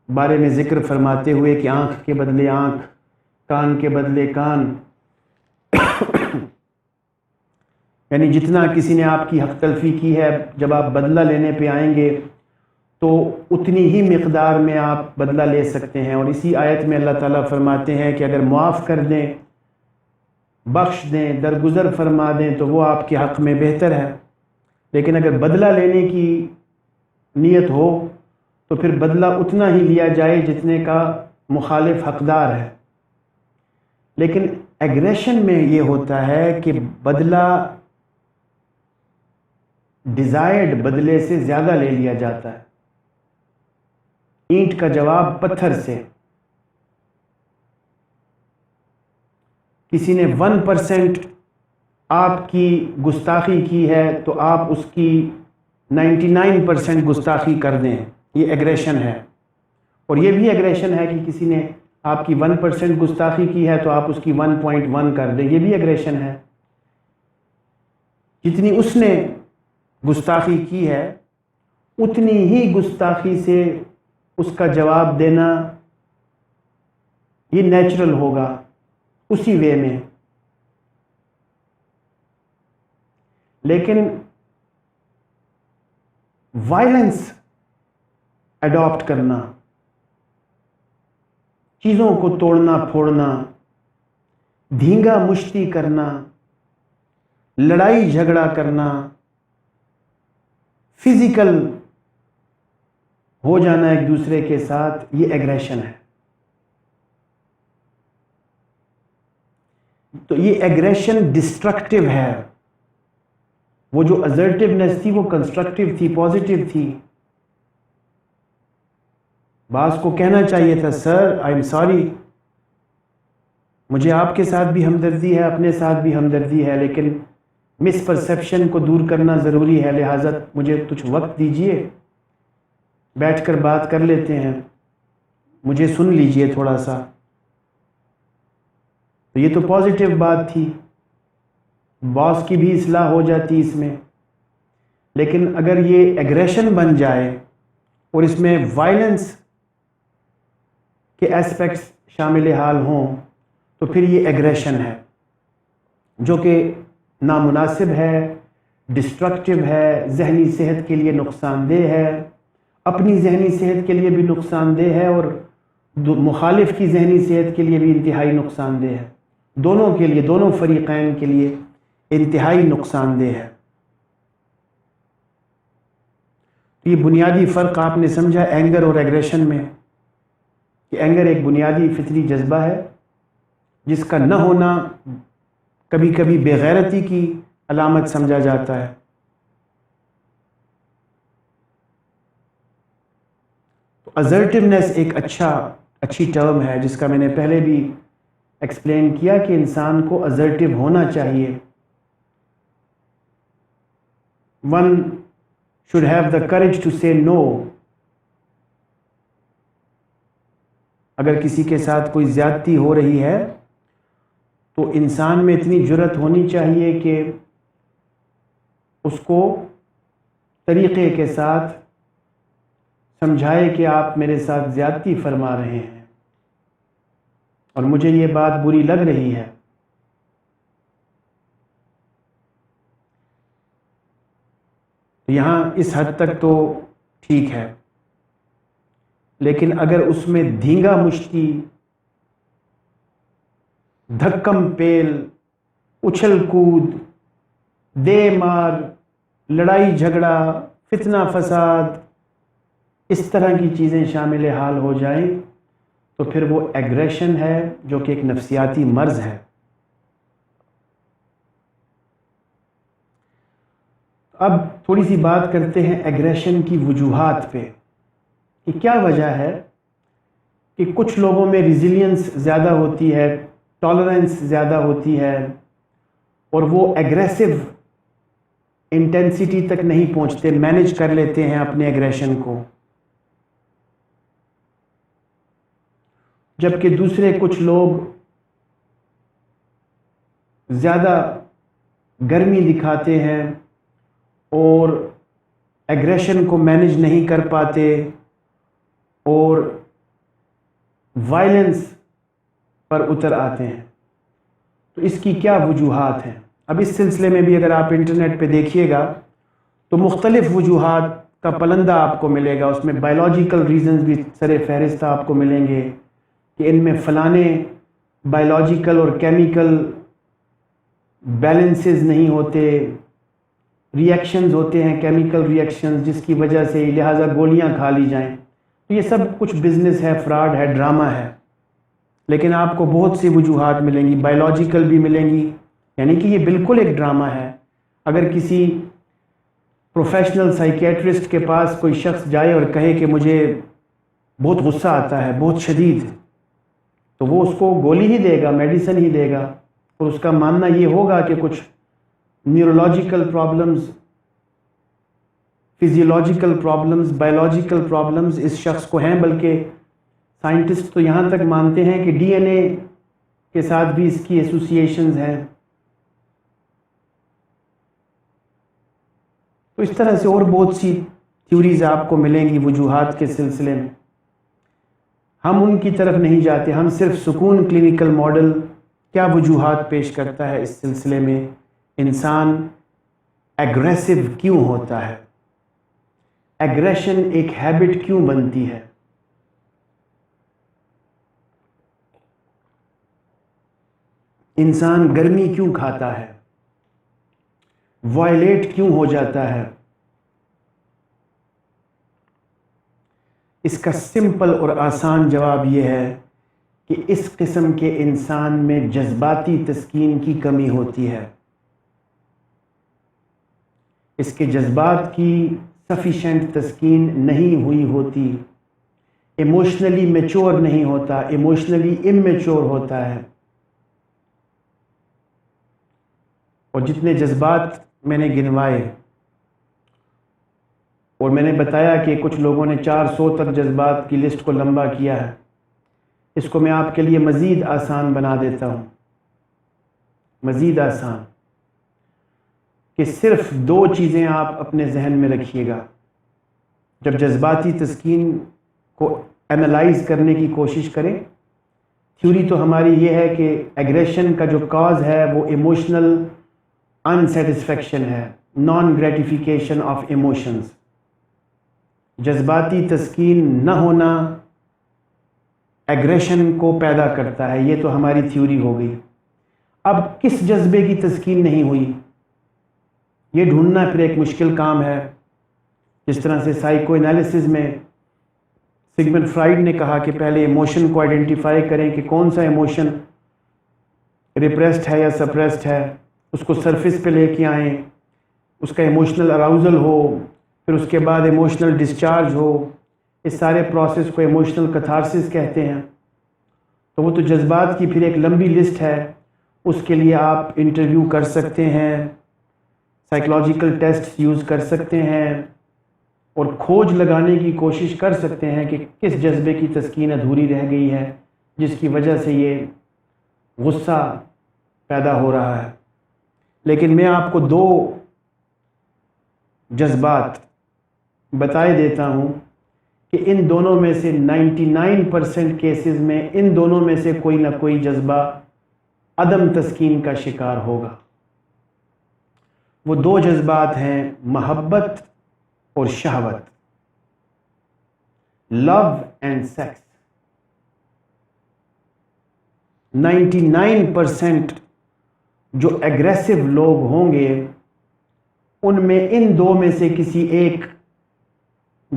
بارے میں ذکر فرماتے ہوئے کہ آنکھ کے بدلے آنکھ، کان کے بدلے کان، یعنی جتنا کسی نے آپ کی حق تلفی کی ہے، جب آپ بدلہ لینے پہ آئیں گے تو اتنی ہی مقدار میں آپ بدلہ لے سکتے ہیں. اور اسی آیت میں اللہ تعالیٰ فرماتے ہیں کہ اگر معاف کر دیں، بخش دیں، درگزر فرما دیں تو وہ آپ کے حق میں بہتر ہے. لیکن اگر بدلہ لینے کی نیت ہو تو پھر بدلہ اتنا ہی لیا جائے جتنے کا مخالف حقدار ہے. لیکن ایگریشن میں یہ ہوتا ہے کہ بدلہ ڈیزائرڈ بدلے سے زیادہ لے لیا جاتا ہے. اینٹ کا جواب پتھر سے. کسی نے 1% آپ کی گستاخی کی ہے تو آپ اس کی 99% گستاخی کر دیں، یہ ایگریشن ہے. اور یہ بھی ایگریشن ہے کہ کسی نے آپ کی 1% گستاخی کی ہے تو آپ اس کی 1.1 کر دیں، یہ بھی ایگریشن ہے. جتنی اس نے گستاخی کی ہے اتنی ہی گستاخی سے اس کا جواب دینا یہ نیچرل ہوگا، اسی وے میں. لیکن وائلنس اڈاپٹ کرنا، چیزوں کو توڑنا پھوڑنا، دھینگا مشتی کرنا، لڑائی جھگڑا کرنا، فزیکل ہو جانا ایک دوسرے کے ساتھ، یہ ایگریشن ہے. تو یہ ایگریشن ڈسٹرکٹیو ہے. وہ جو assertiveness تھی وہ کنسٹرکٹیو تھی، پازیٹیو تھی. بعض کو کہنا چاہیے تھا سر آئی ایم سوری، مجھے آپ کے ساتھ بھی ہمدردی ہے، اپنے ساتھ بھی ہمدردی ہے، لیکن مس پرسیپشن کو دور کرنا ضروری ہے، لہٰذا مجھے کچھ وقت دیجئے، بیٹھ کر بات کر لیتے ہیں، مجھے سن لیجئے تھوڑا سا. تو یہ تو پازیٹیو بات تھی، باس کی بھی اصلاح ہو جاتی اس میں. لیکن اگر یہ ایگریشن بن جائے اور اس میں وائلنس کے ایسپیکٹس شامل حال ہوں تو پھر یہ ایگریشن ہے جو کہ نامناسب ہے، ڈسٹرکٹیو ہے، ذہنی صحت کے لیے نقصان دہ ہے، اپنی ذہنی صحت کے لیے بھی نقصان دہ ہے اور مخالف کی ذہنی صحت کے لیے بھی انتہائی نقصان دہ ہے. دونوں کے لیے، دونوں فریقین کے لیے انتہائی نقصان دہ ہے. یہ بنیادی فرق آپ نے سمجھا اینگر اور ایگریشن میں، کہ اینگر ایک بنیادی فطری جذبہ ہے جس کا نہ ہونا کبھی کبھی بے غیرتی کی علامت سمجھا جاتا ہے. تو assertiveness ایک اچھی ٹرم ہے جس کا میں نے پہلے بھی ایکسپلین کیا کہ انسان کو assertive ہونا چاہیے. One should have the courage to say no. اگر کسی کے ساتھ کوئی زیادتی ہو رہی ہے تو انسان میں اتنی جرأت ہونی چاہیے کہ اس کو طریقے کے ساتھ سمجھائے کہ آپ میرے ساتھ زیادتی فرما رہے ہیں اور مجھے یہ بات بری لگ رہی ہے. یہاں اس حد تک تو ٹھیک ہے، لیکن اگر اس میں دھینگا مشتی، دھکم پیل، اچھل کود، دے مار، لڑائی جھگڑا، فتنہ فساد، اس طرح کی چیزیں شامل حال ہو جائیں تو پھر وہ ایگریشن ہے جو کہ ایک نفسیاتی مرض ہے۔ اب تھوڑی سی بات کرتے ہیں ایگریشن کی وجوہات پہ کہ کیا وجہ ہے کہ کچھ لوگوں میں ریزیلینس زیادہ ہوتی ہے، ٹالرنس زیادہ ہوتی ہے، اور وہ ایگریسو انٹینسٹی تک نہیں پہنچتے، مینیج کر لیتے ہیں اپنے ایگریشن کو، جبکہ دوسرے کچھ لوگ زیادہ گرمی دکھاتے ہیں اور ایگریشن کو مینیج نہیں کر پاتے اور وائلنس پر اتر آتے ہیں۔ تو اس کی کیا وجوہات ہیں؟ اب اس سلسلے میں بھی اگر آپ انٹرنیٹ پہ دیکھیے گا تو مختلف وجوہات کا پلندہ آپ کو ملے گا، اس میں بائیولوجیکل ریزنز بھی سر فہرست آپ کو ملیں گے کہ ان میں فلانے بائیولوجیکل اور کیمیکل بیلنسز نہیں ہوتے، ری ایکشنز ہوتے ہیں، کیمیکل ری ایکشنز، جس کی وجہ سے لہٰذا گولیاں کھا لی جائیں۔ تو یہ سب کچھ بزنس ہے، فراڈ ہے، ڈرامہ ہے، لیکن آپ کو بہت سی وجوہات ملیں گی، بائیولوجیکل بھی ملیں گی، یعنی کہ یہ بالکل ایک ڈرامہ ہے۔ اگر کسی پروفیشنل سائیکیٹرسٹ کے پاس کوئی شخص جائے اور کہے کہ مجھے بہت غصہ آتا ہے، بہت شدید، تو وہ اس کو گولی ہی دے گا، میڈیسن ہی دے گا، اور اس کا ماننا یہ ہوگا کہ کچھ neurological problems, physiological problems, biological problems اس شخص کو ہیں، بلکہ سائنٹسٹ تو یہاں تک مانتے ہیں کہ ڈی این اے کے ساتھ بھی اس کی ایسوسیشنز ہیں۔ تو اس طرح سے اور بہت سی تھیوریز آپ کو ملیں گی وجوہات کے سلسلے میں، ہم ان کی طرف نہیں جاتے، ہم صرف سکون کلینکل ماڈل کیا وجوہات پیش کرتا ہے اس سلسلے میں، انسان ایگریسو کیوں ہوتا ہے، ایگریشن ایک ہیبٹ کیوں بنتی ہے، انسان گرمی کیوں کھاتا ہے، وائلیٹ کیوں ہو جاتا ہے۔ اس کا سمپل اور آسان جواب یہ ہے کہ اس قسم کے انسان میں جذباتی تسکین کی کمی ہوتی ہے، اس کے جذبات کی سفیشینٹ تسکین نہیں ہوئی ہوتی، ایموشنلی میچور نہیں ہوتا، ایموشنلی اممیچور ہوتا ہے۔ اور جتنے جذبات میں نے گنوائے، اور میں نے بتایا کہ کچھ لوگوں نے 400 تک جذبات کی لسٹ کو لمبا کیا ہے، اس کو میں آپ کے لیے مزید آسان بنا دیتا ہوں، مزید آسان، کہ صرف 2 چیزیں آپ اپنے ذہن میں رکھیے گا جب جذباتی تسکین کو اینالائز کرنے کی کوشش کریں۔ تھیوری تو ہماری یہ ہے کہ ایگریشن کا جو کاز ہے وہ ایموشنل انسیٹسفیکشن ہے، نان گریٹیفیکیشن آف ایموشنز، جذباتی تسکین نہ ہونا ایگریشن کو پیدا کرتا ہے، یہ تو ہماری تھیوری ہو گئی۔ اب کس جذبے کی تسکین نہیں ہوئی، یہ ڈھونڈنا پھر ایک مشکل کام ہے۔ جس طرح سے سائیکو انالیسز میں سگمنڈ فرائیڈ نے کہا کہ پہلے ایموشن کو آئیڈینٹیفائی کریں کہ کون سا ایموشن ریپریسڈ ہے یا سپریسڈ ہے، اس کو سرفیس پہ لے کے آئیں، اس کا ایموشنل اراؤزل ہو، پھر اس کے بعد ایموشنل ڈسچارج ہو، اس سارے پروسیس کو ایموشنل کتھارسس کہتے ہیں۔ تو وہ تو جذبات کی پھر ایک لمبی لسٹ ہے، اس کے لیے آپ انٹرویو کر سکتے ہیں، سائیکولوجیکل ٹیسٹ یوز کر سکتے ہیں، اور کھوج لگانے کی کوشش کر سکتے ہیں کہ کس جذبے کی تسکین ادھوری رہ گئی ہے جس کی وجہ سے یہ غصہ پیدا ہو رہا ہے۔ لیکن میں آپ کو 2 جذبات بتائے دیتا ہوں کہ ان دونوں میں سے 99% کیسز میں ان دونوں میں سے کوئی نہ کوئی جذبہ عدم تسکین کا شکار ہوگا۔ وہ 2 جذبات ہیں محبت اور شہوت، لو اینڈ سیکس۔ 99% جو ایگریسو لوگ ہوں گے ان میں ان 2 میں سے کسی ایک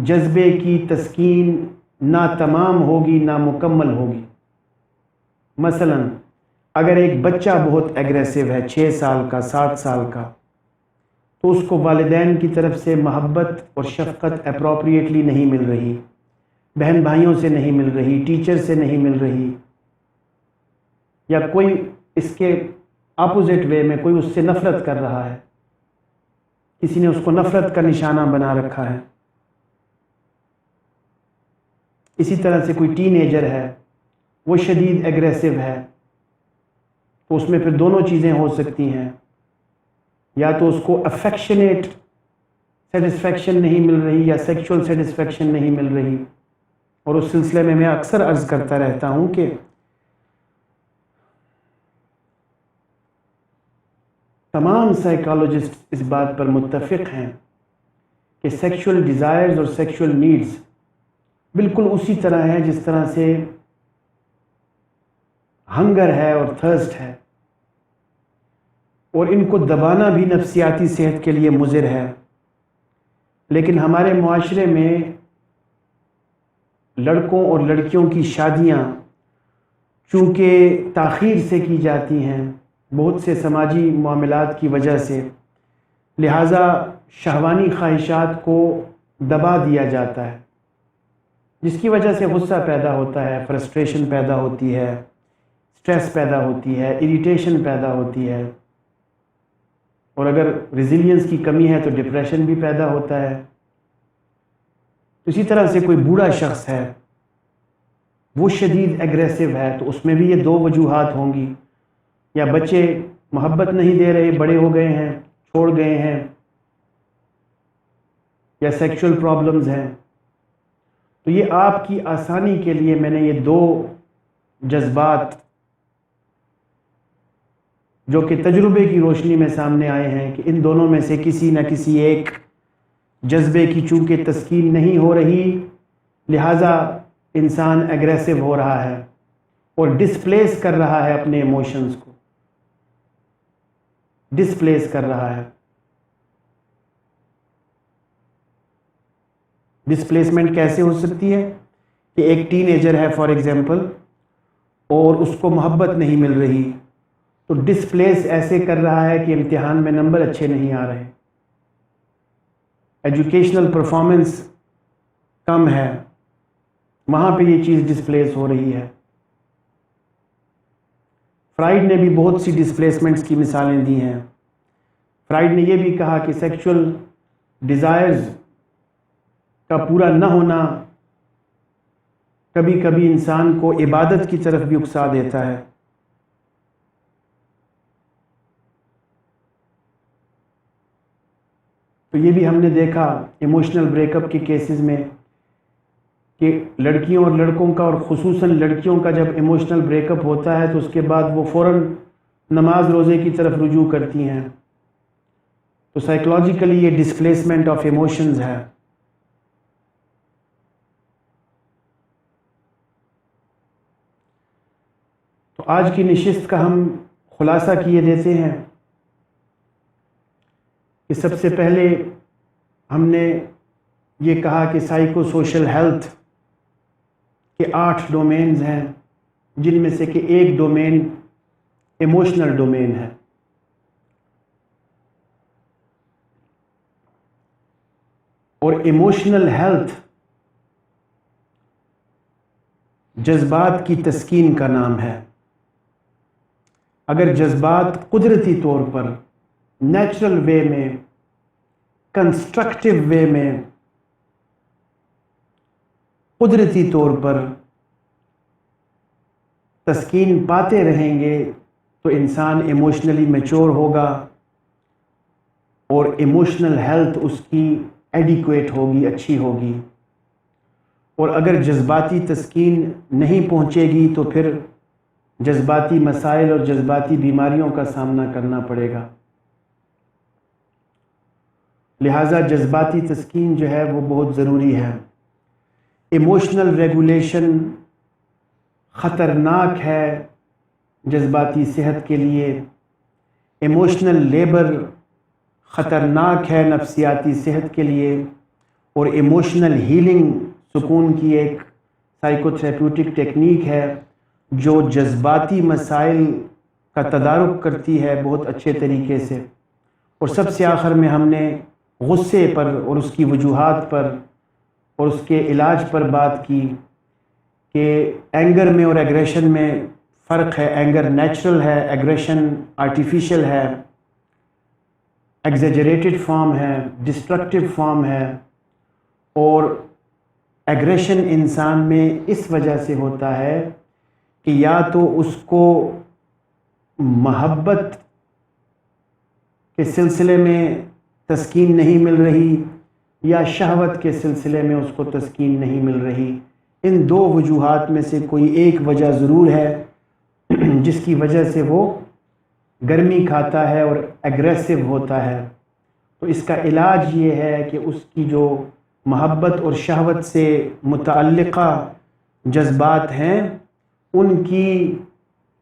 جذبے کی تسکین نہ تمام ہوگی نہ مکمل ہوگی۔ مثلا اگر ایک بچہ بہت ایگریسو ہے، 6 سال کا، 7 سال کا، تو اس کو والدین کی طرف سے محبت اور شفقت اپروپریٹلی نہیں مل رہی، بہن بھائیوں سے نہیں مل رہی، ٹیچر سے نہیں مل رہی، یا کوئی اس کے اپوزٹ وے میں کوئی اس سے نفرت کر رہا ہے، کسی نے اس کو نفرت کا نشانہ بنا رکھا ہے۔ اسی طرح سے کوئی ٹین ایجر ہے، وہ شدید ایگریسو ہے، تو اس میں پھر دونوں چیزیں ہو سکتی ہیں، یا تو اس کو افیکشنیٹ سیٹسفیکشن نہیں مل رہی یا سیکشول سیٹسفیکشن نہیں مل رہی۔ اور اس سلسلے میں اکثر عرض کرتا رہتا ہوں کہ تمام سائیکالوجسٹ اس بات پر متفق ہیں کہ سیکشول ڈیزائرز اور سیکشول نیڈز بالکل اسی طرح ہیں جس طرح سے ہنگر ہے اور تھرسٹ ہے، اور ان کو دبانا بھی نفسیاتی صحت کے لیے مضر ہے۔ لیکن ہمارے معاشرے میں لڑکوں اور لڑکیوں کی شادیاں چونکہ تاخیر سے کی جاتی ہیں بہت سے سماجی معاملات کی وجہ سے، لہٰذا شہوانی خواہشات کو دبا دیا جاتا ہے، جس کی وجہ سے غصہ پیدا ہوتا ہے، فرسٹریشن پیدا ہوتی ہے، سٹریس پیدا ہوتی ہے، اریٹیشن پیدا ہوتی ہے، اور اگر ریزیلینس کی کمی ہے تو ڈپریشن بھی پیدا ہوتا ہے۔ اسی طرح سے کوئی بوڑھا شخص ہے، وہ شدید ایگریسو ہے، تو اس میں بھی یہ 2 وجوہات ہوں گی، یا بچے محبت نہیں دے رہے، بڑے ہو گئے ہیں، چھوڑ گئے ہیں، یا سیکشول پرابلمز ہیں۔ تو یہ آپ کی آسانی کے لیے میں نے یہ 2 جذبات جو کہ تجربے کی روشنی میں سامنے آئے ہیں کہ ان دونوں میں سے کسی نہ کسی ایک جذبے کی چونکہ تسکین نہیں ہو رہی، لہٰذا انسان ایگریسو ہو رہا ہے اور ڈسپلیس کر رہا ہے اپنے ایموشنز کو، ڈسپلیس کر رہا ہے۔ ڈسپلیسمنٹ کیسے ہو سکتی ہے کہ ایک ٹین ایجر ہے فار ایگزامپل، اور اس کو محبت نہیں مل رہی، تو ڈسپلیس ایسے کر رہا ہے کہ امتحان میں نمبر اچھے نہیں آ رہے، ایجوکیشنل پرفارمنس کم ہے، وہاں پہ یہ چیز ڈسپلیس ہو رہی ہے۔ فرائیڈ نے بھی بہت سی ڈسپلیسمنٹس کی مثالیں دی ہیں۔ فرائیڈ نے یہ بھی کہا کہ سیکشول ڈیزائرز کا پورا نہ ہونا کبھی کبھی انسان کو عبادت کی طرف بھی اکسا دیتا ہے۔ تو یہ بھی ہم نے دیکھا ایموشنل بریک اپ کے کیسز میں کہ لڑکیوں اور لڑکوں کا، اور خصوصاً لڑکیوں کا جب ایموشنل بریک اپ ہوتا ہے تو اس کے بعد وہ فوراً نماز روزے کی طرف رجوع کرتی ہیں۔ تو سائیکولوجیکلی یہ ڈسپلیسمنٹ آف ایموشنز ہے۔ تو آج کی نشست کا ہم خلاصہ کیے دیتے ہیں کہ سب سے پہلے ہم نے یہ کہا کہ سائیکو سوشل ہیلتھ کے 8 ڈومینز ہیں، جن میں سے کہ ایک ڈومین ایموشنل ڈومین ہے۔ اور ایموشنل ہیلتھ جذبات کی تسکین کا نام ہے۔ اگر جذبات قدرتی طور پر، نیچرل وے میں، کنسٹرکٹیو وے میں، قدرتی طور پر تسکین پاتے رہیں گے تو انسان ایموشنلی میچور ہوگا اور ایموشنل ہیلتھ اس کی ایڈیکویٹ ہوگی، اچھی ہوگی۔ اور اگر جذباتی تسکین نہیں پہنچے گی تو پھر جذباتی مسائل اور جذباتی بیماریوں کا سامنا کرنا پڑے گا۔ لہٰذا جذباتی تسکین جو ہے وہ بہت ضروری ہے۔ ایموشنل ریگولیشن خطرناک ہے جذباتی صحت کے لیے، ایموشنل لیبر خطرناک ہے نفسیاتی صحت کے لیے، اور ایموشنل ہیلنگ سکون کی ایک سائیکو تھراپیوٹک ٹیکنیک ہے جو جذباتی مسائل کا تدارک کرتی ہے بہت اچھے طریقے سے. اور سب سے آخر میں ہم نے غصے پر اور اس کی وجوہات پر اور اس کے علاج پر بات کی کہ اینگر میں اور ایگریشن میں فرق ہے. اینگر نیچرل ہے، ایگریشن آرٹیفیشل ہے، ایگزیجریٹڈ فارم ہے، ڈسٹرکٹیو فارم ہے. اور ایگریشن انسان میں اس وجہ سے ہوتا ہے کہ یا تو اس کو محبت کے سلسلے میں تسکین نہیں مل رہی یا شہوت کے سلسلے میں اس کو تسکین نہیں مل رہی. ان دو وجوہات میں سے کوئی ایک وجہ ضرور ہے جس کی وجہ سے وہ گرمی کھاتا ہے اور ایگریسو ہوتا ہے. تو اس کا علاج یہ ہے کہ اس کی جو محبت اور شہوت سے متعلقہ جذبات ہیں ان کی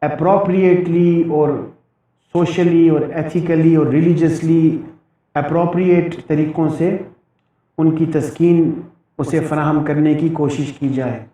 اپروپریٹلی اور سوشلی اور ایتھیکلی اور ریلیجسلی اپروپریٹ طریقوں سے ان کی تسکین اسے فراہم کرنے کی کوشش کی جائے.